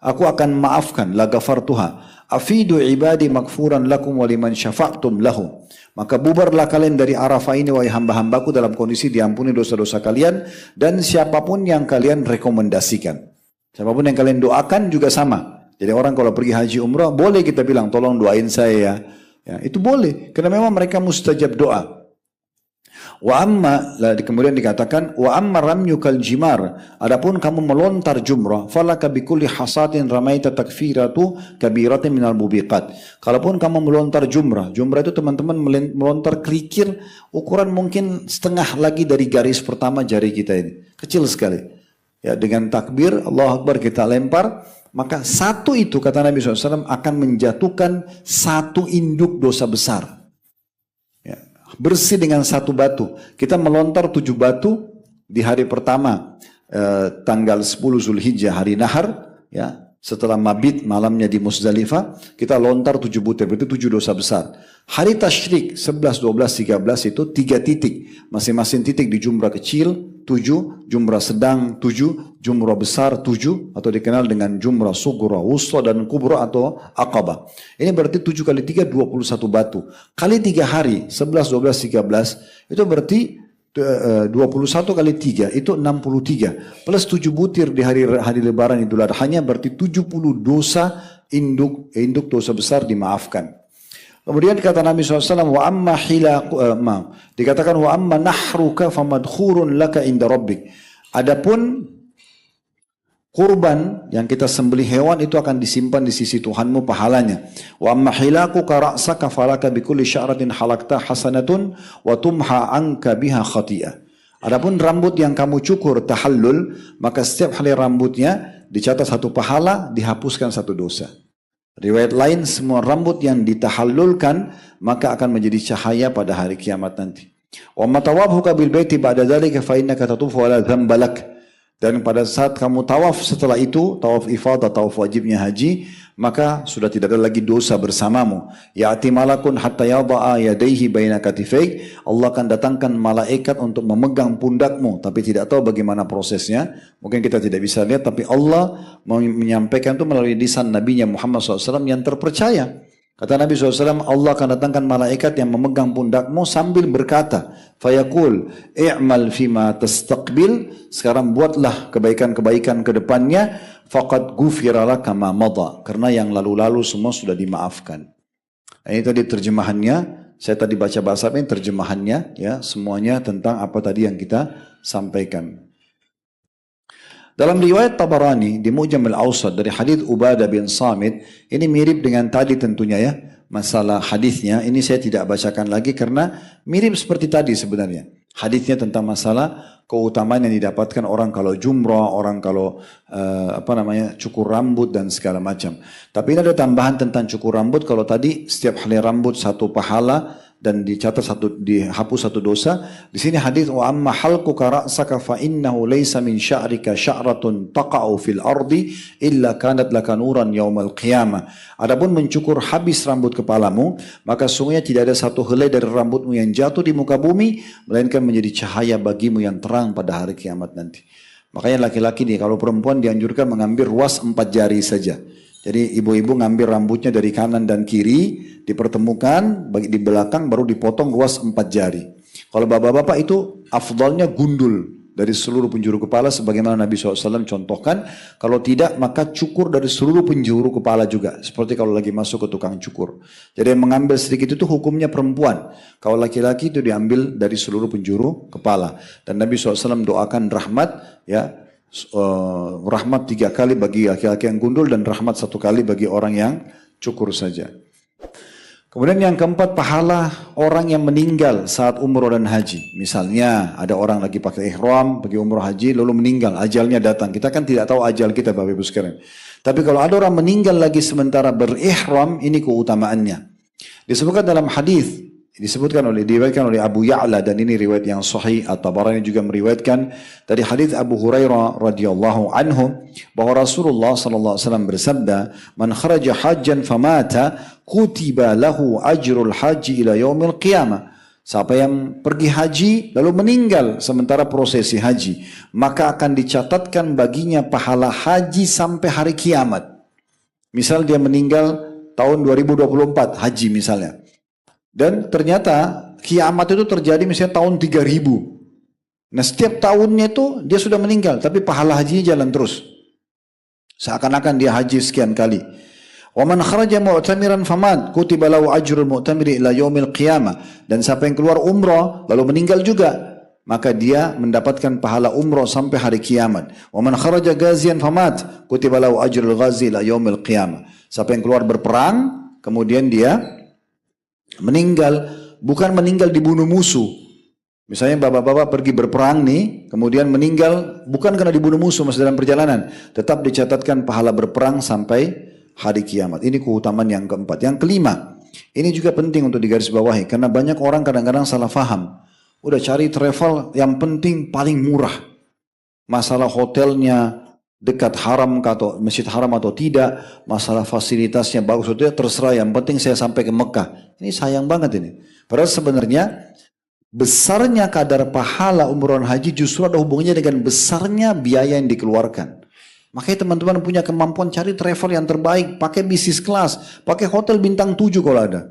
[SPEAKER 1] aku akan maafkan lagafartuha. Afidu ibadi makfuran lakum waliman syafa'tum lahu. Maka bubarlah kalian dari Arafah ini wahai hamba-hambaku dalam kondisi diampuni dosa-dosa kalian dan siapapun yang kalian rekomendasikan. Siapapun yang kalian doakan juga sama. Jadi orang kalau pergi haji umrah boleh kita bilang tolong doain saya ya. Ya, itu boleh karena memang mereka mustajab doa. Wa amma, kemudian dikatakan wa amma ramyukal jimar. Adapun kamu melontar jumrah, falaka bikulli hasatin ramaita takfiratu kabiratin minal mubiqat. Kalaupun kamu melontar jumrah, jumrah itu teman-teman melontar kerikil ukuran mungkin setengah lagi dari garis pertama jari kita ini. Kecil sekali. Ya, dengan takbir Allahu Akbar kita lempar, maka satu itu kata Nabi SAW akan menjatuhkan satu induk dosa besar. Ya, bersih dengan satu batu. Kita melontar 7 batu di hari pertama tanggal 10 Zulhijjah hari Nahar. Ya, setelah mabit malamnya di Muzdalifah kita lontar 7 butir, berarti 7 dosa besar. Hari Tasyrik 11, 12, 13 itu 3 titik. Masing-masing titik di jumrah kecil 7, jumrah sedang 7, jumrah besar 7, atau dikenal dengan jumrah sughra, wusta dan kubra atau aqabah. Ini berarti 7 kali 3, 21 batu. Kali 3 hari, 11, 12, 13, itu berarti 21 kali 3, itu 63. Plus 7 butir di hari lebaran Idul Adha-nya berarti 70 dosa induk dosa besar dimaafkan. Kemudian kata Nabi SAW, wa amma dikatakan wa amma nahruka famadkhurun laka inda rabbik. Adapun kurban yang kita sembelih hewan itu akan disimpan di sisi Tuhanmu pahalanya. Wa amma hilaquka ra'saka falaka bikulli sya'ratin halakta hasanatun wa tumha anka biha khati'ah. Adapun rambut yang kamu cukur tahallul, maka setiap helai rambutnya dicatat 1 pahala, dihapuskan 1 dosa. Riwayat lain, semua rambut yang ditahallulkan maka akan menjadi cahaya pada hari kiamat nanti. Wa matawafuka bil baiti ba'da dzalika fa innaka tatufu ala dzambalak. Dan pada saat kamu tawaf setelah itu, tawaf ifadah, tawaf wajibnya haji, maka sudah tidak ada lagi dosa bersamamu. Ya'ti malakun hatta yada'a yadaihi baina katifaik. Allah akan datangkan malaikat untuk memegang pundakmu, tapi tidak tahu bagaimana prosesnya. Mungkin kita tidak bisa lihat, tapi Allah menyampaikan itu melalui lisan Nabi Muhammad SAW yang terpercaya. Kata Nabi SAW, Allah akan datangkan malaikat yang memegang pundakmu sambil berkata, fayaqul, i'mal fima tastaqbil, sekarang buatlah kebaikan-kebaikan ke depannya, faqad ghufira laka ma madha, karena yang lalu-lalu semua sudah dimaafkan. Ini tadi terjemahannya, saya tadi baca bahasa ini terjemahannya, ya semuanya tentang apa tadi yang kita sampaikan. Dalam riwayat Tabarani di Mu'jam al-Awsat dari hadits Ubadah bin Samit, ini mirip dengan tadi tentunya ya. masalah hadisnya, ini saya tidak bacakan lagi karena mirip seperti tadi sebenarnya. Hadisnya tentang masalah keutamaan yang didapatkan orang kalau jumrah, orang kalau cukur rambut dan segala macam. Tapi ini ada tambahan tentang cukur rambut. Kalau tadi setiap helai rambut satu pahala dan dicatat dihapus satu dosa. Di sini hadis wa amma halquka ra'saka fa innahu laysa min sya'rika sya'ratun taqa'u fil ardi illa kanat laka nuran yaumal qiyamah. Adapun mencukur habis rambut kepalamu, maka sungguhnya tidak ada satu helai dari rambutmu yang jatuh di muka bumi melainkan menjadi cahaya bagimu yang terang pada hari kiamat nanti. Makanya laki-laki nih, kalau perempuan dianjurkan mengambil ruas 4 jari saja. Jadi ibu-ibu ngambil rambutnya dari kanan dan kiri, dipertemukan, di belakang baru dipotong ruas 4 jari. Kalau bapak-bapak itu afdalnya gundul dari seluruh penjuru kepala sebagaimana Nabi SAW contohkan. Kalau tidak maka cukur dari seluruh penjuru kepala juga. Seperti kalau lagi masuk ke tukang cukur. Jadi yang mengambil sedikit itu hukumnya perempuan. Kalau laki-laki itu diambil dari seluruh penjuru kepala. Dan Nabi SAW doakan rahmat, ya, rahmat 3 kali bagi laki-laki yang gundul dan rahmat 1 kali bagi orang yang cukur saja. Kemudian yang keempat, pahala orang yang meninggal saat umroh dan haji. Misalnya ada orang lagi pakai ihram, pergi umroh haji lalu meninggal, ajalnya datang. Kita kan tidak tahu ajal kita Bapak Ibu sekalian. Tapi kalau ada orang meninggal lagi sementara berihram, ini keutamaannya. Disebutkan dalam hadis, diriwayatkan oleh Abu Ya'la, dan ini riwayat yang sahih. At-Tabarani juga meriwayatkan dari hadis Abu Hurairah radhiyallahu anhu bahwa Rasulullah sallallahu alaihi wasallam bersabda, "Man kharaja hajjan famata kutiba lahu ajrul haji ila yaumil qiyamah." Siapa yang pergi haji lalu meninggal sementara prosesi haji, maka akan dicatatkan baginya pahala haji sampai hari kiamat. Misal dia meninggal tahun 2024 haji misalnya. Dan ternyata kiamat itu terjadi misalnya tahun 3000. Nah setiap tahunnya itu dia sudah meninggal, tapi pahala hajinya jalan terus. Seakan-akan dia haji sekian kali. Wa man kharaja mu'tamiran famat kutiba lahu ajrul mu'tamiri ila yaumil qiyamah. Dan siapa yang keluar umrah lalu meninggal juga, maka dia mendapatkan pahala umrah sampai hari kiamat. Wa man kharaja ghaziyan famat kutiba lahu ajrul ghazi ila yaumil qiyamah. Siapa yang keluar berperang kemudian dia meninggal, bukan meninggal dibunuh musuh. Misalnya bapak-bapak pergi berperang nih, kemudian meninggal bukan karena dibunuh musuh masih dalam perjalanan, tetap dicatatkan pahala berperang sampai hari kiamat. Ini keutamaan yang keempat. Yang kelima, ini juga penting untuk digarisbawahi karena banyak orang kadang-kadang salah faham. Udah cari travel yang penting paling murah. Masalah hotelnya dekat haram atau masjid haram atau tidak, masalah fasilitasnya bagus atau tidak, terserah, yang penting saya sampai ke Mekah. Ini sayang banget ini. Padahal sebenarnya besarnya kadar pahala umroh dan haji justru ada hubungannya dengan besarnya biaya yang dikeluarkan. Makanya teman-teman punya kemampuan cari travel yang terbaik, pakai bisnis kelas, pakai hotel bintang 7 kalau ada.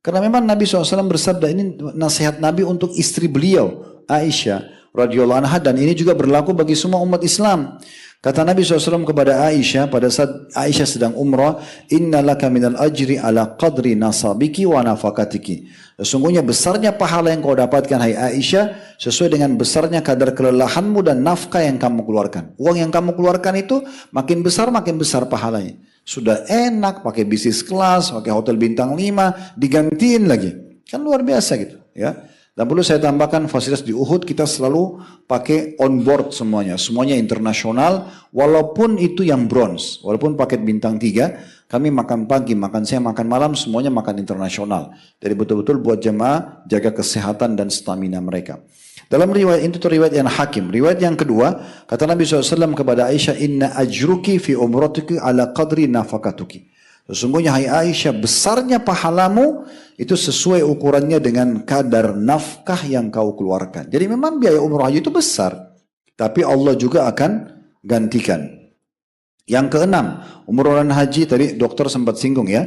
[SPEAKER 1] Karena memang Nabi SAW bersabda, ini nasihat Nabi untuk istri beliau, Aisyah radhiyallahu anha, dan ini juga berlaku bagi semua umat Islam. Kata Nabi SAW kepada Aisyah pada saat Aisyah sedang umrah, "Inna laka minal ajri ala qadri nasabiki wa nafakatiki." Sesungguhnya besarnya pahala yang kau dapatkan hai Aisyah sesuai dengan besarnya kadar kelelahanmu dan nafkah yang kamu keluarkan. Uang yang kamu keluarkan itu makin besar pahalanya. Sudah enak pakai bisnis kelas, pakai hotel bintang 5, digantiin lagi. Kan luar biasa gitu, ya. Dan perlu saya tambahkan fasilitas di Uhud kita selalu pakai on board semuanya. Semuanya internasional walaupun itu yang bronze. Walaupun paket bintang 3 kami makan pagi, makan siang, makan malam semuanya makan internasional. Jadi betul-betul buat jemaah jaga kesehatan dan stamina mereka. Dalam riwayat itu riwayat yang Hakim. Riwayat yang kedua kata Nabi SAW kepada Aisyah, "Inna ajruki fi umratuki ala qadri nafakatuki." Sesungguhnya hai Aisyah besarnya pahalamu itu sesuai ukurannya dengan kadar nafkah yang kau keluarkan. Jadi memang biaya umrah haji itu besar. Tapi Allah juga akan gantikan. Yang keenam, umrah dan haji tadi dokter sempat singgung ya.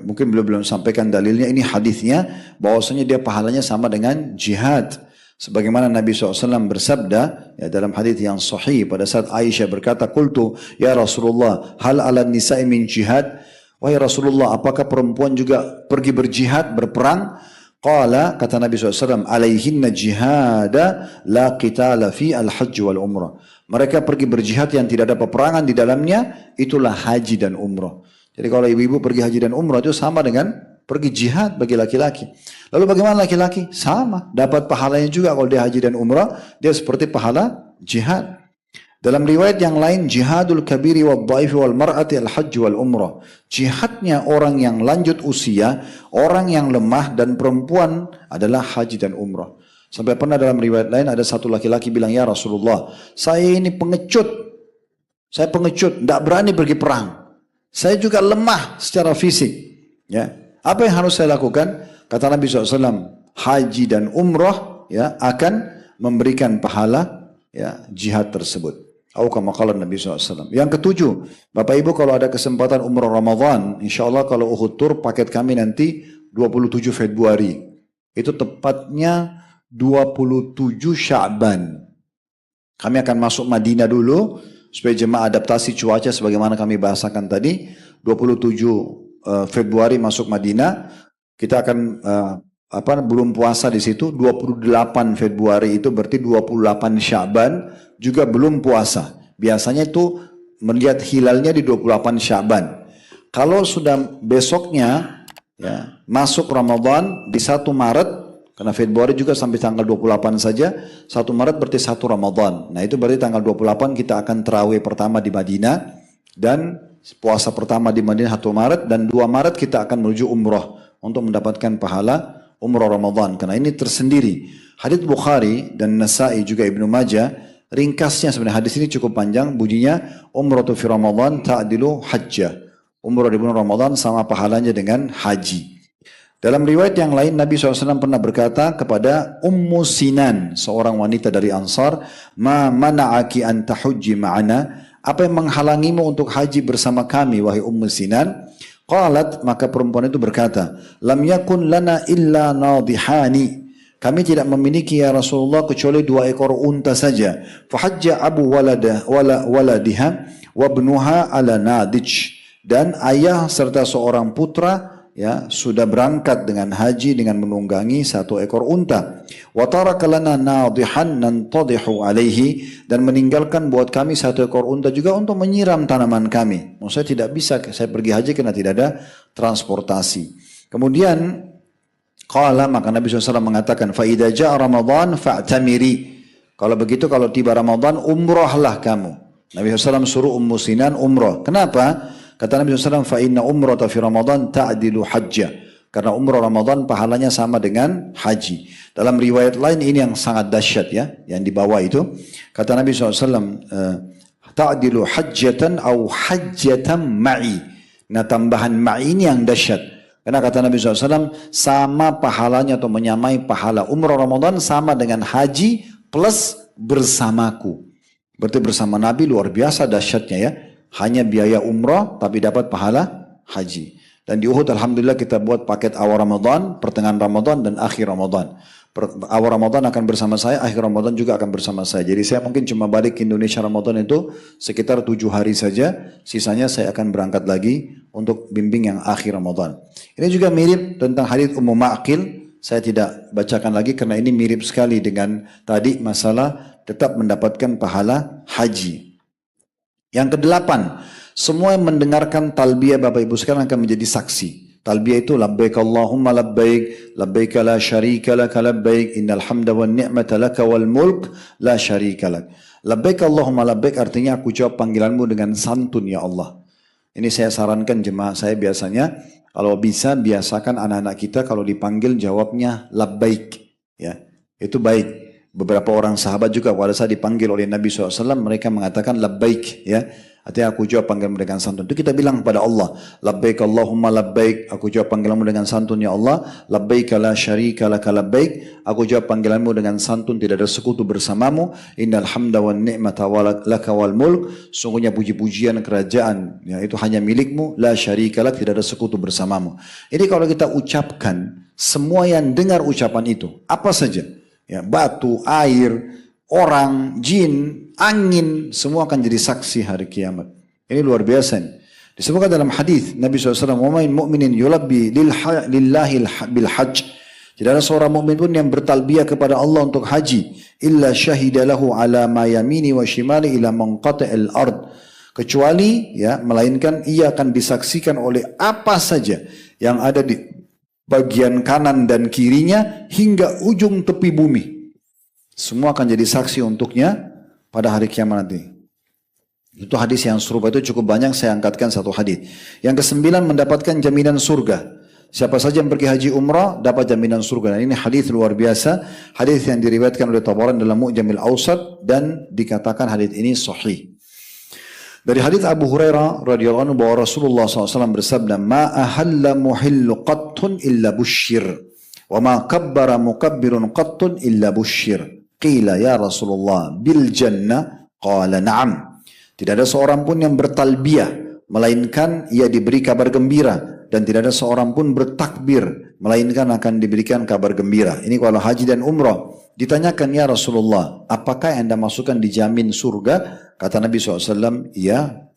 [SPEAKER 1] Mungkin belum sampaikan dalilnya, ini hadisnya bahwasanya dia pahalanya sama dengan jihad. Sebagaimana Nabi SAW bersabda ya, dalam hadis yang sahih pada saat Aisyah berkata, "Qultu ya Rasulullah, hal ala nisa'i min jihad?" Wahai Rasulullah, apakah perempuan juga pergi berjihad, berperang? Qala, kata Nabi SAW, "Alaihinna jihada la qitala fi al-hajj wal umrah." Mereka pergi berjihad yang tidak ada peperangan di dalamnya, itulah haji dan umrah. Jadi kalau ibu-ibu pergi haji dan umrah itu sama dengan pergi jihad bagi laki-laki. Lalu bagaimana laki-laki? Sama, dapat pahalanya juga kalau dia haji dan umrah, dia seperti pahala jihad. Dalam riwayat yang lain, jihadul kabiri wal dhaifi wal mar'ati al hajj wal umrah. Jihadnya orang yang lanjut usia, orang yang lemah dan perempuan adalah haji dan umrah. Sampai pernah dalam riwayat lain ada satu laki-laki bilang, ya Rasulullah, saya ini pengecut. Saya pengecut, tidak berani pergi perang. Saya juga lemah secara fisik. Ya, apa yang harus saya lakukan? Kata Nabi SAW, haji dan umrah ya akan memberikan pahala ya jihad tersebut. Atau kama qala Nabi SAW. Yang ketujuh, Bapak Ibu kalau ada kesempatan umrah Ramadan, insya Allah kalau Uhud Tour paket kami nanti 27 Februari. Itu tepatnya 27 Sya'ban. Kami akan masuk Madinah dulu, supaya jemaah adaptasi cuaca sebagaimana kami bahasakan tadi. 27 Februari masuk Madinah, kita akan belum puasa di situ. 28 Februari itu berarti 28 Sya'ban juga belum puasa. Biasanya itu melihat hilalnya di 28 Sya'ban. Kalau sudah besoknya ya, masuk Ramadan di 1 Maret, karena Februari juga sampai tanggal 28 saja, 1 Maret berarti 1 Ramadan. Nah itu berarti tanggal 28 kita akan tarawih pertama di Madinah, dan puasa pertama di Madinah 1 Maret, dan 2 Maret kita akan menuju umrah untuk mendapatkan pahala umrah Ramadan. Karena ini tersendiri. Hadits Bukhari dan Nasa'i juga Ibnu Majah, ringkasnya sebenarnya hadis ini cukup panjang, bunyinya umratu fi Ramadan ta'dilu hajjah. Umrah di bulan Ramadan sama pahalanya dengan haji. Dalam riwayat yang lain Nabi SAW pernah berkata kepada Ummu Sinan, seorang wanita dari Ansar, ma mana'aki an tahujji ma'ana, apa yang menghalangimu untuk haji bersama kami wahai Ummu Sinan? Qalat, maka perempuan itu berkata, lam yakun lana illa nadihani, kami tidak memiliki ya Rasulullah kecuali 2 ekor unta saja. Fahajja abu waladiha wa ibnuha ala nadij, dan ayah serta seorang putra ya sudah berangkat dengan haji dengan menunggangi 1 ekor unta. Wa taraka lana nadihan nantadihu alaihi, dan meninggalkan buat kami 1 ekor unta juga untuk menyiram tanaman kami. Maksudnya tidak bisa saya pergi haji karena tidak ada transportasi. Kemudian qala, maka Nabi SAW mengatakan, fa idza jaa Ramadan fa'tamiri. Kalau begitu kalau tiba Ramadan umrahlah kamu. Nabi SAW suruh Ummu Sinan umrah. Kenapa? Kata Nabi SAW, fa inna umrata fi Ramadan ta'dilu hajjah. Karena umrah Ramadan pahalanya sama dengan haji. Dalam riwayat lain ini yang sangat dahsyat ya, yang di bawah itu. Kata Nabi SAW, ta'dilu hajjatan au hajjatan ma'i. Nah tambahan ma'i ini yang dahsyat. Karena kata Nabi SAW, sama pahalanya atau menyamai pahala umrah Ramadan sama dengan haji plus bersamaku. Berarti bersama Nabi luar biasa dahsyatnya ya. Hanya biaya umrah tapi dapat pahala haji. Dan di Uhud alhamdulillah kita buat paket awal Ramadan, pertengahan Ramadan dan akhir Ramadan. Awal Ramadan akan bersama saya, akhir Ramadan juga akan bersama saya. Jadi saya mungkin cuma balik ke Indonesia Ramadan itu sekitar 7 hari saja. Sisanya saya akan berangkat lagi untuk bimbing yang akhir Ramadan. Ini juga mirip tentang hadits Ummu Ma'qil. Saya tidak bacakan lagi karena ini mirip sekali dengan tadi masalah tetap mendapatkan pahala haji. Yang ke-8, semua yang mendengarkan talbiyah Bapak Ibu sekarang akan menjadi saksi. Talbiyah itu labbaik Allahumma labbaik, labbaik la syarika laka labbaik, innal hamda wan ni'mata laka wal mulk la syarika lak. Labbaik Allahumma labbaik artinya aku jawab panggilanmu dengan santun ya Allah. Ini saya sarankan jemaah saya biasanya kalau bisa biasakan anak-anak kita kalau dipanggil jawabnya labbaik ya. Itu baik. Beberapa orang sahabat juga pada saat dipanggil oleh Nabi SAW mereka mengatakan labbaik ya. Artinya aku jawab panggilanmu dengan santun. Itu kita bilang kepada Allah, labbaik Allahumma labbaik, aku jawab panggilanmu dengan santun ya Allah. Labbaik la syarika laka labbaik, aku jawab panggilanmu dengan santun tidak ada sekutu bersamamu. Innal hamda wan ni'mata laka wal mulk, sungguhnya puji-pujian kerajaan ya itu hanya milikmu, la syarika lak, tidak ada sekutu bersamamu. Jadi kalau kita ucapkan semua yang dengar ucapan itu apa saja ya, batu, air, orang, jin, angin, semua akan jadi saksi hari kiamat. Ini luar biasa. Disebutkan dalam hadis Nabi SAW, "Wa man mu'minin yulabbi lillahi bil hajj." Tidak ada seorang mukmin pun yang bertalbiyah kepada Allah untuk haji, illa syahida lahu ala ma yamini wa shimali ila manqati'il ard. kecuali ya melainkan ia akan disaksikan oleh apa saja yang ada di bagian kanan dan kirinya hingga ujung tepi bumi. Semua akan jadi saksi untuknya pada hari kiamat nanti. Itu hadis yang serupa, itu cukup banyak, saya angkatkan satu hadis. Yang kesembilan, mendapatkan jaminan surga. Siapa saja yang pergi haji umrah dapat jaminan surga. Dan ini hadis luar biasa, hadis yang diriwayatkan oleh Tabarani dalam Mu'jamil Awsat dan dikatakan hadis ini sahih. Dari hadis Abu Hurairah radhiyallahu anhu bahwa Rasulullah SAW bersabda, "Ma ahalla muhillu qattun illa bushir, wa ma kabbara mukabbirun qattun illa bushir." Qila ya Rasulullah bil jannah, qala na'am. Tidak ada seorang pun yang bertalbiyah, melainkan ia diberi kabar gembira. Dan tidak ada seorang pun bertakbir, melainkan akan diberikan kabar gembira. Ini kalau haji dan umrah. Ditanyakan, ya Rasulullah, apakah yang Anda masukkan dijamin surga? Kata Nabi SAW, ya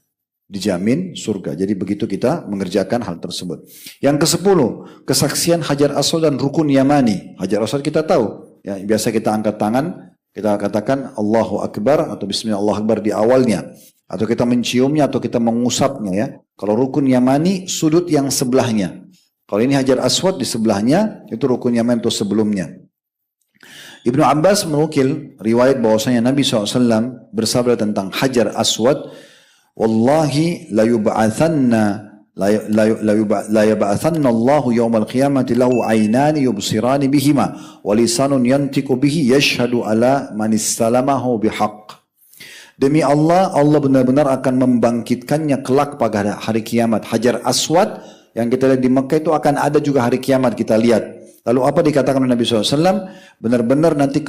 [SPEAKER 1] dijamin surga. Jadi begitu kita mengerjakan hal tersebut. Yang ke-10, kesaksian Hajar Aswad dan Rukun Yamani. Hajar Aswad kita tahu. Ya, biasa kita angkat tangan, kita katakan Allahu Akbar atau Bismillah Allahu Akbar di awalnya. Atau kita menciumnya atau kita mengusapnya ya. Kalau Rukun Yamani sudut yang sebelahnya. Kalau ini Hajar Aswad di sebelahnya, itu Rukun Yamani itu sebelumnya. Ibnu Abbas menukil riwayat bahwasanya Nabi SAW bersabda tentang Hajar Aswad, "Wallahi la yub'athanna Allahu yawmal qiyamati lahu aynani yubsirani bihima wa lisanun yantiqu bihi yashhadu ala man istalamahu bihaq." Demi Allah, Allah benar-benar akan membangkitkannya kelak pada hari kiamat. Hajar Aswad yang kita lihat di Mekah itu akan ada juga hari kiamat, kita lihat. Lalu apa dikatakan oleh Nabi SAW? Benar-benar nanti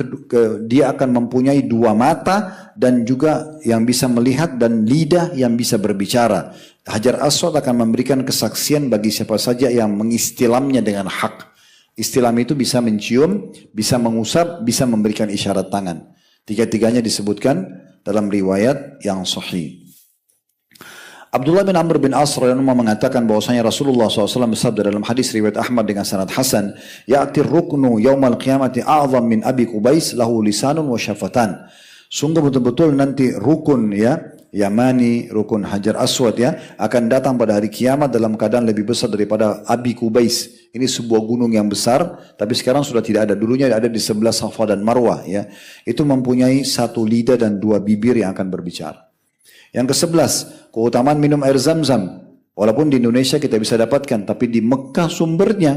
[SPEAKER 1] dia akan mempunyai dua mata dan juga yang bisa melihat dan lidah yang bisa berbicara. Hajar Aswad akan memberikan kesaksian bagi siapa saja yang mengistilamnya dengan hak. Istilam itu bisa mencium, bisa mengusap, bisa memberikan isyarat tangan. Tiga-tiganya disebutkan dalam riwayat yang sahih. Abdullah bin Amr bin As radhiyallahu anhu mengatakan bahwasanya Rasulullah SAW bersabda dalam hadis riwayat Ahmad dengan sanad hasan, "Ya'tir ruknu yaumal qiyamati a'zam min Abi Qubais lahu lisanun wa syafatan." Sungguh betul-betul nanti rukun ya, Yamani, rukun Hajar Aswad ya, akan datang pada hari kiamat dalam keadaan lebih besar daripada Abi Qubais. Ini sebuah gunung yang besar, tapi sekarang sudah tidak ada. Dulunya ada di sebelah Safa dan Marwah ya. Itu mempunyai satu lidah dan dua bibir yang akan berbicara. Yang ke-11, keutamaan minum air Zam-Zam. Walaupun di Indonesia kita bisa dapatkan, tapi di Mekah sumbernya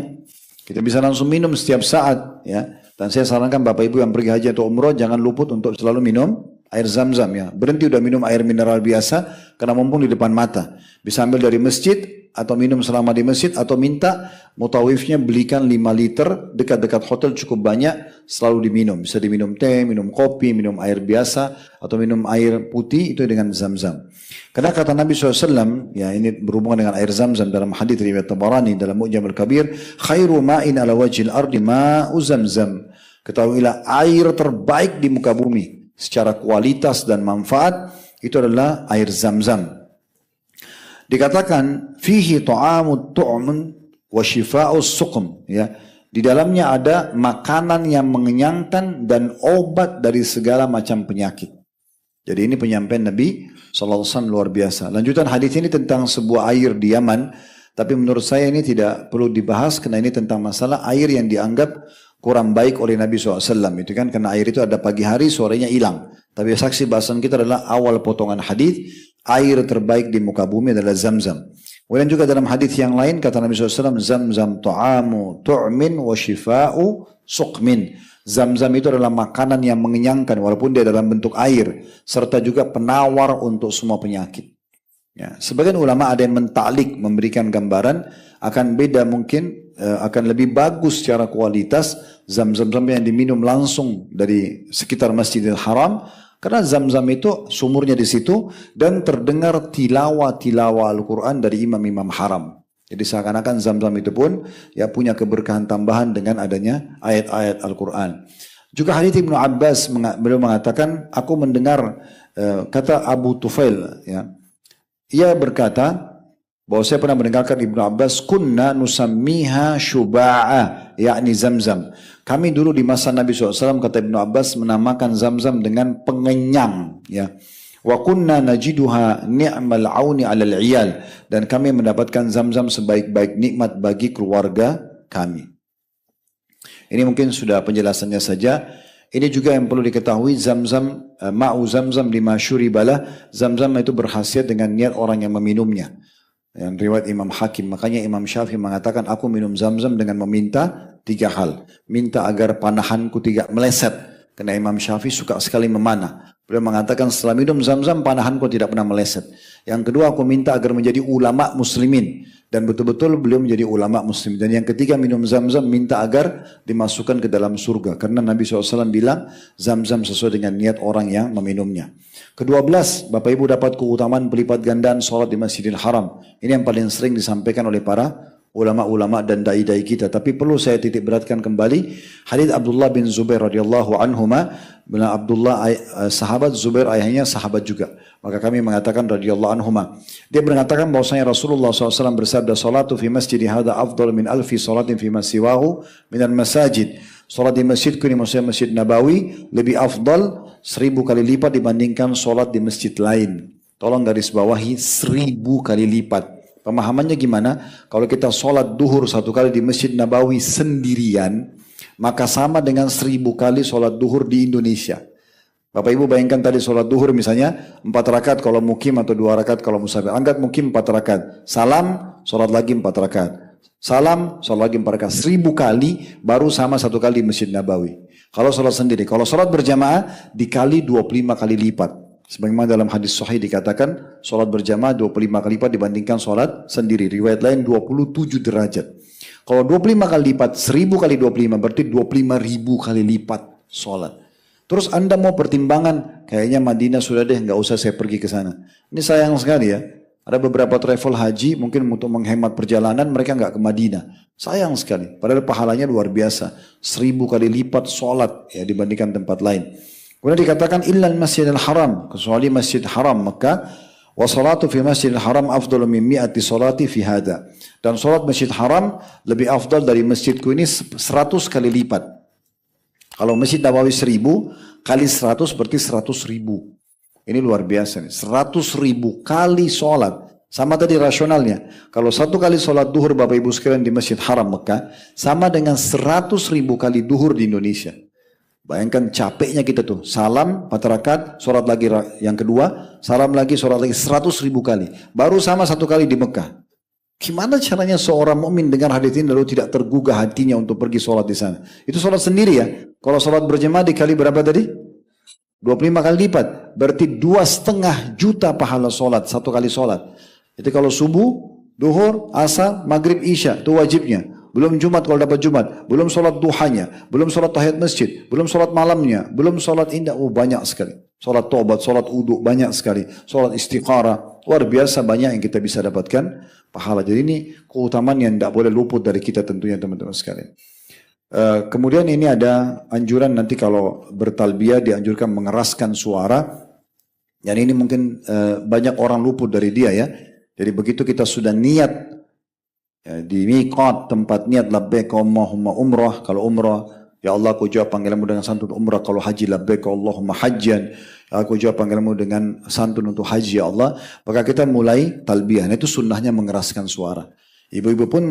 [SPEAKER 1] kita bisa langsung minum setiap saat ya. Dan saya sarankan Bapak Ibu yang pergi haji atau umroh jangan luput untuk selalu minum air Zam-Zam ya. Berhenti udah minum air mineral biasa karena mumpung di depan mata. Bisa ambil dari masjid atau minum selama di masjid atau minta mutawifnya belikan 5 liter dekat-dekat hotel cukup banyak selalu diminum. Bisa diminum teh, minum kopi, minum air biasa atau minum air putih itu dengan Zam-Zam. Karena kata Nabi SAW, ya ini berhubungan dengan air Zam-Zam dalam hadis riwayat Tabarani dalam Mu'jamul Kabir, khairu ma'in ala wajhil ardi ma'u Zam-Zam. Ketahuilah air terbaik di muka bumi secara kualitas dan manfaat itu adalah air Zam-Zam. Dikatakan fihi ta'amut tu'mun wa shifa'us suqm ya. Di dalamnya ada makanan yang mengenyangkan dan obat dari segala macam penyakit. Jadi ini penyampaian Nabi SAW luar biasa. Lanjutan hadis ini tentang sebuah air di Yaman, tapi menurut saya ini tidak perlu dibahas karena ini tentang masalah air yang dianggap kurang baik oleh Nabi SAW. Itu kan karena air itu ada pagi hari, sorenya hilang. Tapi saksi bahasan kita adalah awal potongan hadis, air terbaik di muka bumi adalah Zam-Zam. Kemudian juga dalam hadis yang lain kata Nabi SAW, Zam-Zam ta'amu tu'min wa shifa'u suqmin. Zam-Zam itu adalah makanan yang mengenyangkan walaupun dia dalam bentuk air, serta juga penawar untuk semua penyakit. Ya, sebagian ulama ada yang mentaklik, memberikan gambaran akan beda mungkin, akan lebih bagus secara kualitas Zam-Zam yang diminum langsung dari sekitar Masjidil Haram. Karena Zam-Zam itu sumurnya di situ dan terdengar tilawah Al-Quran dari imam-imam haram. Jadi seakan-akan Zam-Zam itu pun ya punya keberkahan tambahan dengan adanya ayat-ayat Al-Quran. Juga hadits Ibnu Abbas beliau mengatakan, aku mendengar kata Abu Tufail ya. Ia berkata bahwa saya pernah mendengarkan Ibnu Abbas, kunna nusammiha syuba'ah yakni Zam-Zam. Kami dulu di masa Nabi SAW kata Ibnu Abbas menamakan Zam-Zam dengan pengenyang ya. Wa kunna najiduha ni'mal auni 'alal 'iyal, dan kami mendapatkan Zam-Zam sebaik-baik nikmat bagi keluarga kami. Ini mungkin sudah penjelasannya saja. Ini juga yang perlu diketahui, Zam-Zam, ma'u Zam-Zam lima syuribalah, Zam-Zam itu berkhasiat dengan niat orang yang meminumnya. Yang riwayat Imam Hakim, makanya Imam Syafi'i mengatakan, aku minum Zam-Zam dengan meminta 3 hal. Minta agar panahanku tidak meleset, karena Imam Syafi'i suka sekali memanah. Beliau mengatakan, setelah minum Zam-Zam panahanku tidak pernah meleset. Yang kedua, aku minta agar menjadi ulama muslimin, dan betul-betul beliau menjadi ulama muslim. Dan yang ketiga, minum Zam-Zam minta agar dimasukkan ke dalam surga, karena Nabi SAW bilang Zam-Zam sesuai dengan niat orang yang meminumnya. Ke-12, Bapak Ibu dapat keutamaan berlipat gandaan sholat di Masjidil Haram. Ini yang paling sering disampaikan oleh para ulama-ulama dan dai-dai kita. Tapi perlu saya titik beratkan kembali hadits Abdullah bin Zubair radhiyallahu anhuma. Bila Abdullah sahabat, Zubair ayahnya sahabat juga. Maka kami mengatakan radhiyallahu anhuma. Dia mengatakan bahwasanya Rasulullah SAW bersabda, salatu fi masjid hadha afdal min alfi salatin fi masiwahu minal masajid. Salat di masjidku ini, maksudnya Masjid Nabawi, lebih afdal 1000 kali lipat dibandingkan salat di masjid lain. Tolong garis bawahi, 1000 kali lipat. Pemahamannya gimana? Kalau kita sholat duhur 1 kali di Masjid Nabawi sendirian, maka sama dengan 1000 kali sholat duhur di Indonesia. Bapak Ibu bayangkan tadi sholat duhur misalnya 4 rakaat kalau mukim atau 2 rakaat kalau musafir. Anggap mukim 4 rakaat. Salam, sholat lagi 4 rakaat. Salam, sholat lagi 4 rakaat. 1000 kali baru sama 1 kali di Masjid Nabawi. Kalau sholat sendiri. Kalau sholat berjamaah dikali 25 kali lipat. Sebagaimana dalam hadis sahih dikatakan, sholat berjamaah 25 kali lipat dibandingkan sholat sendiri. Riwayat lain 27 derajat. Kalau 25 kali lipat, 1000 kali 25 berarti 25.000 kali lipat sholat. Terus Anda mau pertimbangan, kayaknya Madinah sudah deh, nggak usah saya pergi ke sana. Ini sayang sekali ya. Ada beberapa travel haji mungkin untuk menghemat perjalanan mereka nggak ke Madinah. Sayang sekali. Padahal pahalanya luar biasa. 1000 kali lipat sholat ya dibandingkan tempat lain. Kemudian dikatakan illal masjidil haram, kecuali masjid haram Mekah, wa salatu fi masjidil haram afdalu min mi'ati salati fi hada. Dan salat masjid haram lebih afdal dari masjidku ini 100 kali lipat. Kalau Masjid Nabawi 1000 kali 100 berarti 100.000. Ini luar biasa nih. 100.000 kali sholat. Sama tadi rasionalnya. Kalau 1 kali sholat duhur Bapak Ibu sekalian di Masjid Haram Mekah, sama dengan 100.000 kali duhur di Indonesia. Bayangkan capeknya kita tuh. Salam 4 rakaat, sholat lagi yang kedua, salam lagi, sholat lagi 100.000 kali. Baru sama 1 kali di Mekah. Gimana caranya seorang mukmin dengar hadis ini lalu tidak tergugah hatinya untuk pergi sholat di sana? Itu sholat sendiri ya. Kalau sholat berjamaah dikali berapa tadi? 25 kali lipat. Berarti 2,5 juta pahala sholat, 1 kali sholat. Itu kalau subuh, duhur, asar, maghrib, isya. Itu wajibnya. Belum Jumat kalau dapat Jumat. Belum sholat duhanya. Belum sholat tahiyat masjid. Belum sholat malamnya. Belum sholat indah. Oh banyak sekali. Sholat taubat, sholat uduk banyak sekali. Sholat istiqarah. Luar biasa banyak yang kita bisa dapatkan pahala. Jadi ini keutamaan yang tidak boleh luput dari kita tentunya teman-teman sekalian. Kemudian ini ada anjuran nanti kalau bertalbiyah dianjurkan mengeraskan suara. Dan ini mungkin banyak orang luput dari dia ya. Jadi begitu kita sudah niat ya, di miqat tempat niat labbaik Allahumma umrah. Kalau umrah, ya Allah aku jawab panggilanmu dengan santun umrah. Kalau haji labbaik Allahumma hajjan. Aku jawab panggilanmu dengan santun untuk haji ya Allah. Maka kita mulai talbiyah. Nah, itu sunnahnya mengeraskan suara. Ibu-ibu pun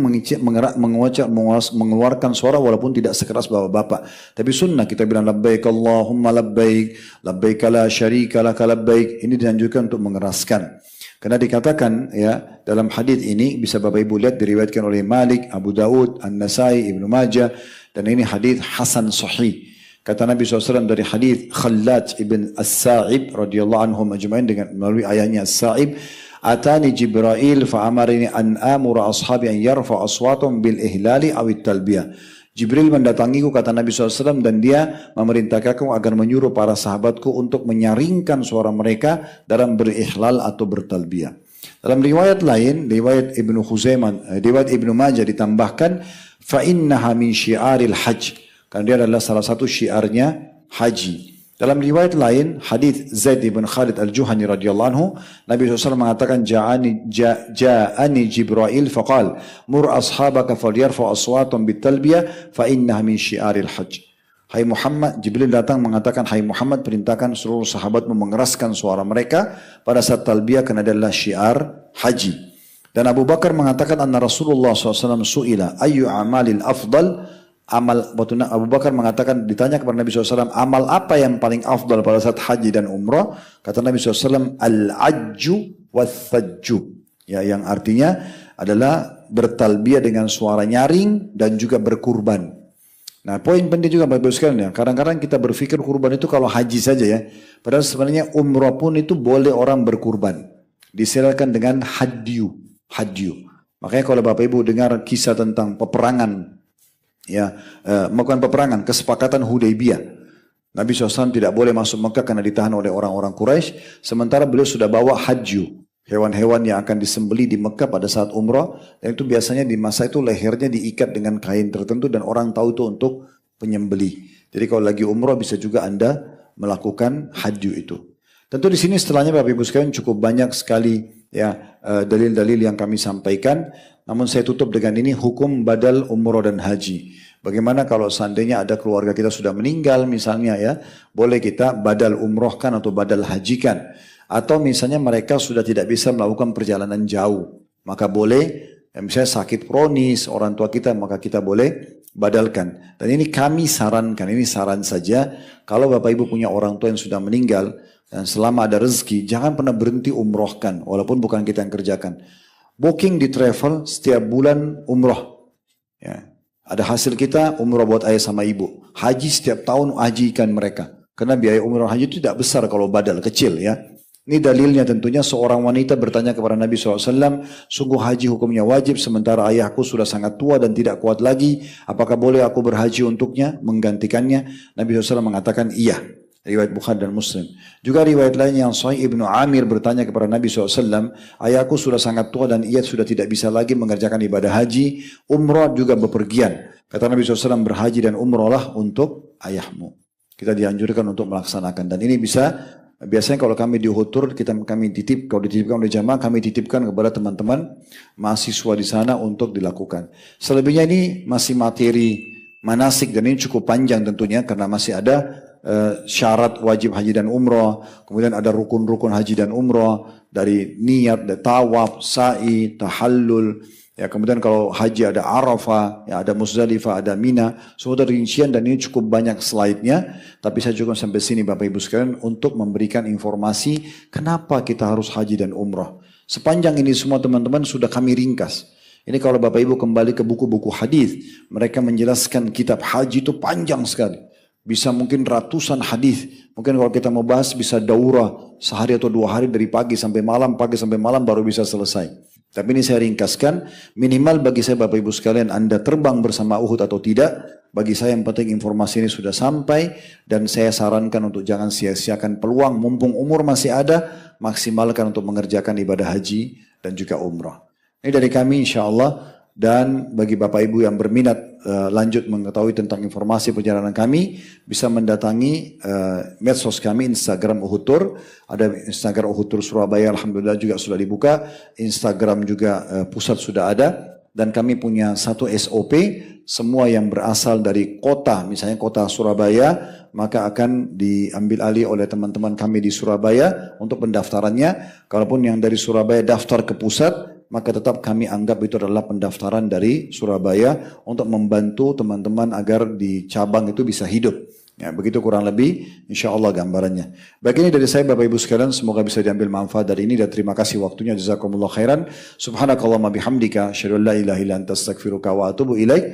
[SPEAKER 1] mengeluarkan suara walaupun tidak sekeras bapak-bapak. Tapi sunnah kita bilang labbaik Allahumma labbaik, labbaik la syarika laka labbaik. Ini dianjurkan untuk mengeraskan. Karena dikatakan ya dalam hadis ini bisa Bapak Ibu lihat diriwayatkan oleh Malik, Abu Daud, An-Nasai, Ibnu Majah dan ini hadis hasan sahih. Kata Nabi SAW dari hadis Khallad ibn As-Sa'ib radhiyallahu anhu majma'in dengan melalui ayahnya As-Sa'ib, Atani Jibril fa'amarini an amura ashabi an yarfa aswatum bil ihlali awit talbiyah. Jibril mendatangiku kata Nabi SAW dan dia memerintahkanku agar menyuruh para sahabatku untuk menyaringkan suara mereka dalam berihlal atau bertalbiyah. Dalam riwayat lain, riwayat Ibnu Khuzaimah, riwayat Ibnu Majah ditambahkan fa innaha min syiaril hajj. Karena dia adalah salah satu syiarnya haji. Dalam riwayat lain, hadis Zaid bin Khalid al-Juhani radhiyallahu anhu, Nabi SAW mengatakan, Ja'ani Jibril faqal, mur ashabaka falyarfa aswatum bitalbiyah fa innaha min syiaril hajj. Hai Muhammad, Jibril datang mengatakan, hai Muhammad, perintahkan seluruh sahabatmu mengeraskan suara mereka pada saat talbiyah karena adalah syiar haji. Dan Abu Bakar mengatakan, anna Rasulullah SAW su'ila, ayu amalil afdal, Abu Bakar mengatakan, ditanya kepada Nabi SAW, amal apa yang paling afdal pada saat haji dan umrah? Kata Nabi SAW, al-ajju wath-thajju. Ya, yang artinya adalah bertalbiyah dengan suara nyaring dan juga berkurban. Nah, poin penting juga Bapak Ibu sekalian ya. Kadang-kadang kita berpikir kurban itu kalau haji saja ya. Padahal sebenarnya umrah pun itu boleh orang berkurban. Disilakan dengan hadyu. Makanya kalau Bapak Ibu dengar kisah tentang peperangan, ya, melakukan peperangan, kesepakatan Hudaybiyah. Nabi SAW tidak boleh masuk Mekah karena ditahan oleh orang-orang Quraisy. Sementara beliau sudah bawa hadyu. Hewan-hewan yang akan disembeli di Mekah pada saat umrah, dan itu biasanya di masa itu lehernya diikat dengan kain tertentu dan orang tahu itu untuk penyembeli. Jadi kalau lagi umrah bisa juga Anda melakukan hadyu itu. Tentu di sini setelahnya Bapak Ibu sekalian cukup banyak sekali ya dalil-dalil yang kami sampaikan. Namun saya tutup dengan ini, hukum badal umrah dan haji. Bagaimana kalau seandainya ada keluarga kita sudah meninggal misalnya ya, boleh kita badal umrohkan atau badal hajikan. Atau misalnya mereka sudah tidak bisa melakukan perjalanan jauh, maka boleh, ya misalnya sakit kronis orang tua kita, maka kita boleh badalkan. Dan ini kami sarankan, ini saran saja, kalau Bapak Ibu punya orang tua yang sudah meninggal, dan selama ada rezeki, jangan pernah berhenti umrohkan, walaupun bukan kita yang kerjakan. Booking di travel setiap bulan umroh. Ya. Ada hasil kita umroh buat ayah sama ibu. Haji setiap tahun hajikan mereka. Karena biaya umroh haji itu tidak besar kalau badal, kecil ya. Ini dalilnya tentunya seorang wanita bertanya kepada Nabi SAW, sungguh haji hukumnya wajib sementara ayahku sudah sangat tua dan tidak kuat lagi. Apakah boleh aku berhaji untuknya, menggantikannya? Nabi SAW mengatakan iya. Riwayat Bukhari dan Muslim. Juga riwayat lain yang sahih, Ibnu Amir bertanya kepada Nabi SAW, ayahku sudah sangat tua dan ia sudah tidak bisa lagi mengerjakan ibadah haji, umrah juga bepergian. Kata Nabi SAW, berhaji dan umrahlah untuk ayahmu. Kita dianjurkan untuk melaksanakan. Dan ini bisa, biasanya kalau kami di Uhutur, kami kalau dititipkan oleh jamaah, kami titipkan kepada teman-teman mahasiswa di sana untuk dilakukan. Selebihnya ini masih materi manasik dan ini cukup panjang tentunya karena masih ada syarat wajib haji dan umrah, kemudian ada rukun-rukun haji dan umrah dari niat, dari tawaf, sa'i, tahallul. Ya, kemudian kalau haji ada Arafah, ya ada Muzdalifah, ada Mina, semua ada rincian dan ini cukup banyak slide-nya. Tapi saya cukup sampai sini Bapak Ibu sekalian untuk memberikan informasi kenapa kita harus haji dan umrah. Sepanjang ini semua teman-teman sudah kami ringkas. Ini kalau Bapak Ibu kembali ke buku-buku hadis, mereka menjelaskan kitab haji itu panjang sekali. Bisa mungkin ratusan hadis. Mungkin kalau kita mau bahas bisa daurah sehari atau 2 hari dari pagi sampai malam baru bisa selesai. Tapi ini saya ringkaskan, minimal bagi saya Bapak Ibu sekalian, Anda terbang bersama Uhud atau tidak, bagi saya yang penting informasi ini sudah sampai, dan saya sarankan untuk jangan sia-siakan peluang, mumpung umur masih ada, maksimalkan untuk mengerjakan ibadah haji dan juga umrah. Ini dari kami insya Allah, dan bagi Bapak Ibu yang berminat lanjut mengetahui tentang informasi perjalanan kami, bisa mendatangi medsos kami, Instagram Uhutur, ada Instagram Uhutur Surabaya, Alhamdulillah juga sudah dibuka, Instagram juga pusat sudah ada, dan kami punya satu SOP, semua yang berasal dari kota, misalnya kota Surabaya, maka akan diambil alih oleh teman-teman kami di Surabaya untuk pendaftarannya. Kalaupun yang dari Surabaya daftar ke pusat, maka tetap kami anggap itu adalah pendaftaran dari Surabaya untuk membantu teman-teman agar di cabang itu bisa hidup. Ya, begitu kurang lebih insya Allah gambarannya. Baik, ini dari saya Bapak Ibu sekalian, semoga bisa diambil manfaat dari ini dan terima kasih waktunya. Jazakumullah khairan. Subhanakallahumma bihamdika asyhadu an la ilaha illa anta astaghfiruka wa atubu ilaik.